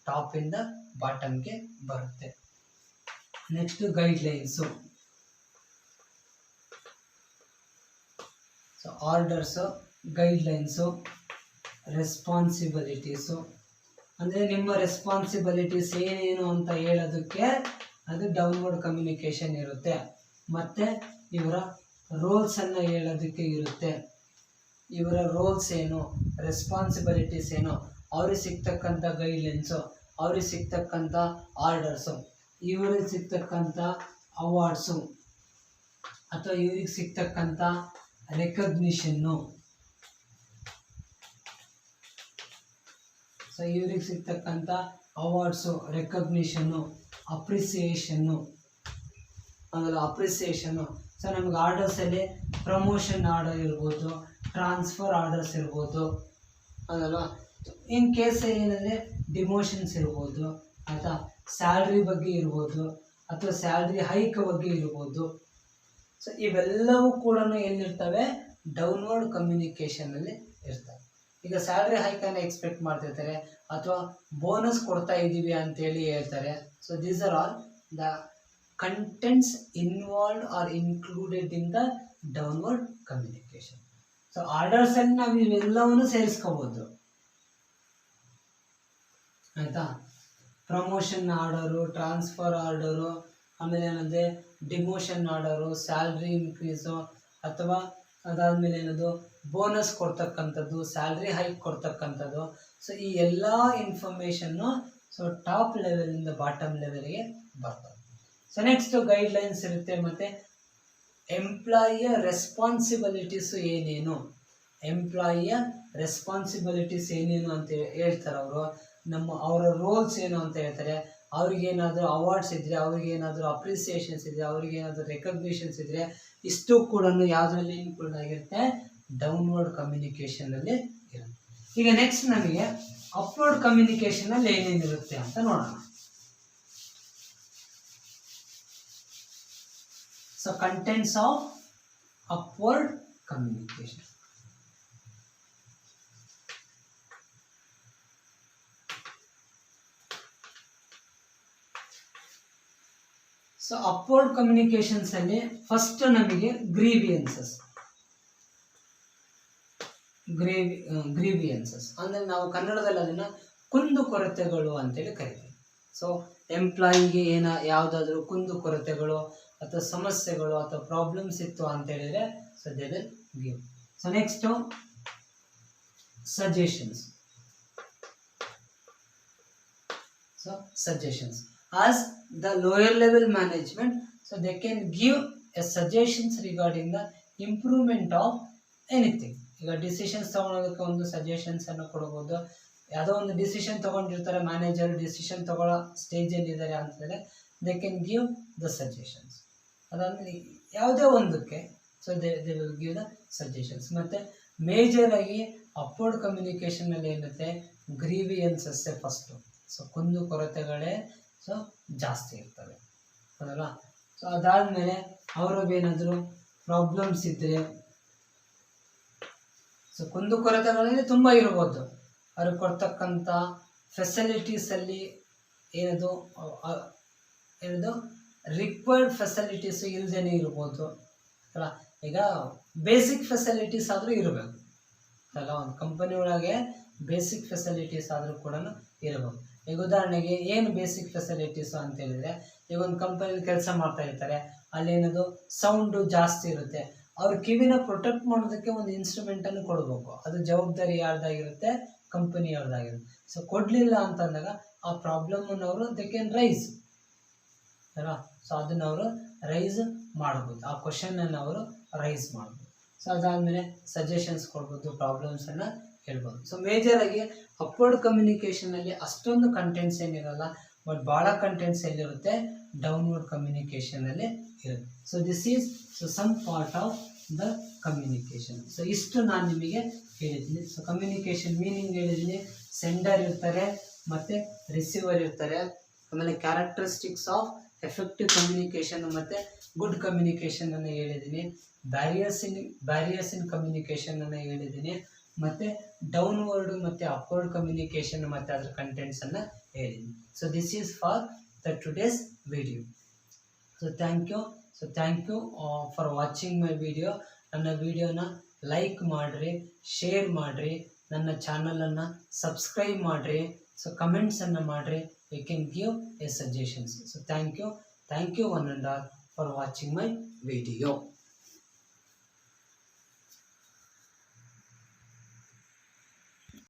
ಟಾಪ್ ಇಂದ ಬಾಟಮ್ಗೆ ಬರುತ್ತೆ. Next guidelines. So orders, guidelines, responsibilities. ಅಂದರೆ ನಿಮ್ಮ ರೆಸ್ಪಾನ್ಸಿಬಿಲಿಟೀಸ್ ಏನೇನು ಅಂತ ಹೇಳೋದಕ್ಕೆ ಅದು ಡೌನ್ವರ್ಡ್ ಕಮ್ಯುನಿಕೇಷನ್ ಇರುತ್ತೆ. ಮತ್ತು ಇವರ ರೋಲ್ಸನ್ನು ಹೇಳೋದಕ್ಕೆ ಇರುತ್ತೆ. ಇವರ ರೋಲ್ಸ್ ಏನು, ರೆಸ್ಪಾನ್ಸಿಬಿಲಿಟೀಸ್ ಏನು, ಅವ್ರಿಗೆ ಸಿಗ್ತಕ್ಕಂಥ ಗೈಡ್ಲೈನ್ಸು, ಅವ್ರಿಗೆ ಸಿಗ್ತಕ್ಕಂಥ ಆರ್ಡರ್ಸು, ಇವ್ರಿಗೆ ಸಿಗ್ತಕ್ಕಂಥ ಅವಾರ್ಡ್ಸು ಅಥವಾ ಇವ್ರಿಗೆ ಸಿಗ್ತಕ್ಕಂಥ ರೆಕಗ್ನಿಷನ್ನು. ಸೊ ಇವ್ರಿಗೆ ಸಿಗ್ತಕ್ಕಂಥ ಅವಾರ್ಡ್ಸು, ರೆಕಗ್ನಿಷನ್ನು, ಅಪ್ರಿಸಿಯೇಷನ್ನು, ಆಮೇಲೆ ಅಪ್ರಿಸಿಯೇಷನ್ನು. ಸೊ ನಮಗೆ ಆರ್ಡರ್ಸಲ್ಲಿ ಪ್ರಮೋಷನ್ ಆರ್ಡರ್ ಇರ್ಬೋದು, ಟ್ರಾನ್ಸ್ಫರ್ ಆರ್ಡರ್ಸ್ ಇರ್ಬೋದು, ಅದಲ್ವಾ. ಇನ್ ಕೇಸ್ ಏನಂದರೆ ಡಿಮೋಷನ್ಸ್ ಇರ್ಬೋದು, ಅಥವಾ ಸ್ಯಾಲ್ರಿ ಬಗ್ಗೆ ಇರ್ಬೋದು, ಅಥವಾ ಸ್ಯಾಲ್ರಿ ಹೈಕ್ ಬಗ್ಗೆ ಇರ್ಬೋದು. ಸೊ ಇವೆಲ್ಲವೂ ಕೂಡ ಎಲ್ಲಿರ್ತವೆ, ಡೌನ್ವರ್ಡ್ ಕಮ್ಯುನಿಕೇಷನಲ್ಲಿ ಇರ್ತವೆ. ಈಗ ಸ್ಯಾಲ್ರಿ ಹೈಕನ್ನು ಎಕ್ಸ್ಪೆಕ್ಟ್ ಮಾಡ್ತಿರ್ತಾರೆ, ಅಥವಾ ಬೋನಸ್ ಕೊಡ್ತಾ ಇದ್ದೀವಿ ಅಂತೇಳಿ ಹೇಳ್ತಾರೆ. So these are all the contents involved or included in the downward communication. So ಆರ್ಡರ್ಸಲ್ಲಿ ನಾವು ಇವೆಲ್ಲವನ್ನು ಸೇರಿಸ್ಕೋಬೋದು, ಆಯಿತಾ. ಪ್ರಮೋಷನ್ ಆರ್ಡರು, ಟ್ರಾನ್ಸ್ಫರ್ ಆರ್ಡರು, ಆಮೇಲೆ ಏನಂದರೆ ಡಿಮೋಷನ್ ಆರ್ಡರು, ಸ್ಯಾಲ್ರಿ ಇನ್ಕ್ರೀಸು, ಅಥವಾ ಅದಾದಮೇಲೆ ಏನದು ಬೋನಸ್ ಕೊಡ್ತಕ್ಕಂಥದ್ದು, ಸ್ಯಾಲ್ರಿ ಹೈಕ್ ಕೊಡ್ತಕ್ಕಂಥದ್ದು. ಸೊ ಈ ಎಲ್ಲ ಇನ್ಫಾರ್ಮೇಷನ್ನು ಸೊ ಟಾಪ್ ಲೆವೆಲಿಂದ ಬಾಟಮ್ ಲೆವೆಲ್ಗೆ ಬರ್ತವೆ. ಸೊ ನೆಕ್ಸ್ಟು ಗೈಡ್ಲೈನ್ಸ್ ಇರುತ್ತೆ. ಮತ್ತು ಎಂಪ್ಲಾಯಿಯ ರೆಸ್ಪಾನ್ಸಿಬಿಲಿಟೀಸು ಏನೇನು, ಎಂಪ್ಲಾಯಿಯ ರೆಸ್ಪಾನ್ಸಿಬಿಲಿಟೀಸ್ ಏನೇನು ಅಂತ ಹೇಳ್ತಾರೆ ಅವರು. ಅವರ ರೋಲ್ಸ್ ಏನು ಅಂತ ಹೇಳ್ತಾರೆ. ಅವ್ರಿಗೇನಾದರೂ ಅವಾರ್ಡ್ಸ್ ಇದ್ದರೆ, ಅವ್ರಿಗೇನಾದರೂ ಅಪ್ರಿಸಿಯೇಷನ್ಸ್ ಇದ್ದರೆ, ಅವ್ರಿಗೇನಾದರೂ ರೆಕಗ್ನಿಷನ್ಸ್ ಇದ್ದರೆ, ಇಷ್ಟು ಕೂಡ ಯಾವುದರಲ್ಲಿ ಇನ್ಕ್ಲೂಡ್ ಆಗಿರುತ್ತೆ, ಡೌನ್ವರ್ಡ್ ಕಮ್ಯುನಿಕೇಷನಲ್ಲಿ ಇರುತ್ತೆ. ಈಗ ನೆಕ್ಸ್ಟ್ ನಮಗೆ ಅಪ್ವರ್ಡ್ ಕಮ್ಯುನಿಕೇಷನಲ್ಲಿ ಏನೇನಿರುತ್ತೆ ಅಂತ ನೋಡೋಣ. So contents of upward communication. So upward communications ಅಲ್ಲಿ ಫಸ್ಟ್ ನಮಗೆ ಗ್ರೀವಿಯನ್ಸಸ್ ಅಂದರೆ ನಾವು ಕನ್ನಡದಲ್ಲಿ ಅದನ್ನು ಕುಂದುಕೊರತೆಗಳು ಅಂತೇಳಿ ಕರಿತೀವಿ. ಸೊ ಎಂಪ್ಲಾಯಿಗೆ ಯಾವುದಾದ್ರೂ ಕುಂದುಕೊರತೆಗಳು ಅಥವಾ ಸಮಸ್ಯೆಗಳು ಅಥವಾ ಪ್ರಾಬ್ಲಮ್ಸ್ ಇತ್ತು ಅಂತ ಹೇಳಿದರೆ so they will give. So next suggestions. So suggestions as the lower level management, so they can give a suggestions regarding the improvement of anything. ಈಗ ಡಿಸಿಷನ್ಸ್ ತೊಗೊಳೋದಕ್ಕೆ ಒಂದು ಸಜೆಷನ್ಸ್ ಅನ್ನು ಕೊಡ್ಬೋದು. ಯಾವುದೋ ಒಂದು ಡಿಸಿಷನ್ ತೊಗೊಂಡಿರ್ತಾರೆ, ಮ್ಯಾನೇಜರ್ ಡಿಸಿಷನ್ ತೊಗೊಳ್ಳೋ ಸ್ಟೇಜಲ್ಲಿ ಇದ್ದಾರೆ ಅಂತಂದರೆ they can give the suggestions. ಅದಾದಮೇಲೆ ಯಾವುದೇ ಒಂದಕ್ಕೆ so they will give the suggestions. ಮತ್ತು ಮೇಜರಾಗಿ ಅಪ್ವರ್ಡ್ ಕಮ್ಯುನಿಕೇಷನಲ್ಲಿ ಏನಿರುತ್ತೆ, ಗ್ರೀವಿಯನ್ಸಸ್ಸೇ ಫಸ್ಟು. ಸೊ ಕುಂದು ಕೊರತೆಗಳೇ ಸೊ ಜಾಸ್ತಿ ಇರ್ತವೆ ಹೌದಲ್ಲ. ಸೊ ಅದಾದಮೇಲೆ ಅವ್ರಿಗೇನಾದರೂ ಪ್ರಾಬ್ಲಮ್ಸ್ ಇದ್ದರೆ, ಸೊ ಕುಂದು ಕೊರತೆಗಳಲ್ಲಿ ತುಂಬ ಇರ್ಬೋದು. ಅವ್ರಿಗೆ ಕೊಡ್ತಕ್ಕಂಥ ಫೆಸಿಲಿಟೀಸಲ್ಲಿ ಏನದು ರಿಕ್ವೈರ್ಡ್ ಫೆಸಿಲಿಟೀಸು ಇಲ್ಲದೇ ಇರ್ಬೋದು ಅಲ್ಲ. ಈಗ ಬೇಸಿಕ್ ಫೆಸಿಲಿಟೀಸ್ ಆದರೂ ಇರಬೇಕು ಅಲ್ಲ. ಒಂದು ಕಂಪನಿ ಒಳಗೆ ಬೇಸಿಕ್ ಫೆಸಿಲಿಟೀಸ್ ಆದರೂ ಕೂಡ ಇರಬೇಕು. ಈಗ ಉದಾಹರಣೆಗೆ ಏನು ಬೇಸಿಕ್ ಫೆಸಿಲಿಟೀಸು ಅಂತ ಹೇಳಿದರೆ, ಈಗ ಒಂದು ಕಂಪನಿಯಲ್ಲಿ ಕೆಲಸ ಮಾಡ್ತಾ ಇರ್ತಾರೆ, ಅಲ್ಲೇನದು ಸೌಂಡು ಜಾಸ್ತಿ ಇರುತ್ತೆ. ಅವ್ರ ಕಿವಿನ ಪ್ರೊಟೆಕ್ಟ್ ಮಾಡೋದಕ್ಕೆ ಒಂದು ಇನ್ಸ್ಟ್ರೂಮೆಂಟನ್ನು ಕೊಡಬೇಕು. ಅದು ಜವಾಬ್ದಾರಿ ಯಾರ್ದಾಗಿರುತ್ತೆ? ಕಂಪನಿಯವ್ರದ್ದಾಗಿರುತ್ತೆ. ಸೊ ಕೊಡಲಿಲ್ಲ ಅಂತಂದಾಗ ಆ ಪ್ರಾಬ್ಲಮನ್ನು ಅವರು ದೇ ಕ್ಯಾನ್ ರೈಸ್ ಅಲ್ವಾ. ಸೊ ಅದನ್ನು ಅವರು ರೈಸ್ ಮಾಡ್ಬೋದು, ಆ ಕ್ವಶನನ್ನು ಅವರು ರೈಸ್ ಮಾಡ್ಬೋದು. ಸೊ ಅದಾದಮೇಲೆ ಸಜೆಷನ್ಸ್ ಕೊಡ್ಬೋದು, ಪ್ರಾಬ್ಲಮ್ಸನ್ನು ಹೇಳ್ಬೋದು. ಸೊ ಮೇಜರಾಗಿ ಅಪ್ವರ್ಡ್ ಕಮ್ಯುನಿಕೇಷನಲ್ಲಿ ಅಷ್ಟೊಂದು ಕಂಟೆಂಟ್ಸ್ ಏನಿರಲ್ಲ, ಬಟ್ ಭಾಳ ಕಂಟೆಂಟ್ಸ್ ಎಲ್ಲಿರುತ್ತೆ? ಡೌನ್ವರ್ಡ್ ಕಮ್ಯುನಿಕೇಷನಲ್ಲಿ ಇರುತ್ತೆ. So this is some part of the communication. So ಇಷ್ಟು ನಾನು ನಿಮಗೆ ಹೇಳಿದ್ದೀನಿ. ಸೊ ಕಮ್ಯುನಿಕೇಷನ್ ಮೀನಿಂಗ್ ಹೇಳಿದ್ದೀನಿ. ಸೆಂಡರ್ ಇರ್ತಾರೆ ಮತ್ತು ರಿಸೀವರ್ ಇರ್ತಾರೆ. ಆಮೇಲೆ ಕ್ಯಾರೆಕ್ಟರಿಸ್ಟಿಕ್ಸ್ ಆಫ್ ಎಫೆಕ್ಟಿವ್ ಕಮ್ಯುನಿಕೇಷನ್ ಮತ್ತು ಗುಡ್ ಕಮ್ಯುನಿಕೇಷನನ್ನು ಹೇಳಿದ್ದೀನಿ. ಬ್ಯಾರಿಯರ್ಸ್ ಇನ್ ಕಮ್ಯುನಿಕೇಷನನ್ನು ಹೇಳಿದ್ದೀನಿ. ಮತ್ತು ಡೌನ್ವರ್ಡ್ ಮತ್ತು ಅಪ್ವರ್ಡ್ ಕಮ್ಯುನಿಕೇಷನ್ ಮತ್ತು ಅದರ ಕಂಟೆಂಟ್ಸನ್ನು ಹೇಳಿದ್ದೀನಿ. So this is for the today's video. So thank you for watching my video. ನನ್ನ ವಿಡಿಯೋನ ಲೈಕ್ ಮಾಡಿರಿ, ಶೇರ್ ಮಾಡಿರಿ, ನನ್ನ ಚಾನಲನ್ನು ಸಬ್ಸ್ಕ್ರೈಬ್ ಮಾಡಿರಿ. ಸೊ ಕಮೆಂಟ್ಸನ್ನು ಮಾಡಿರಿ. You can give a suggestions. So thank you one and all for watching my video.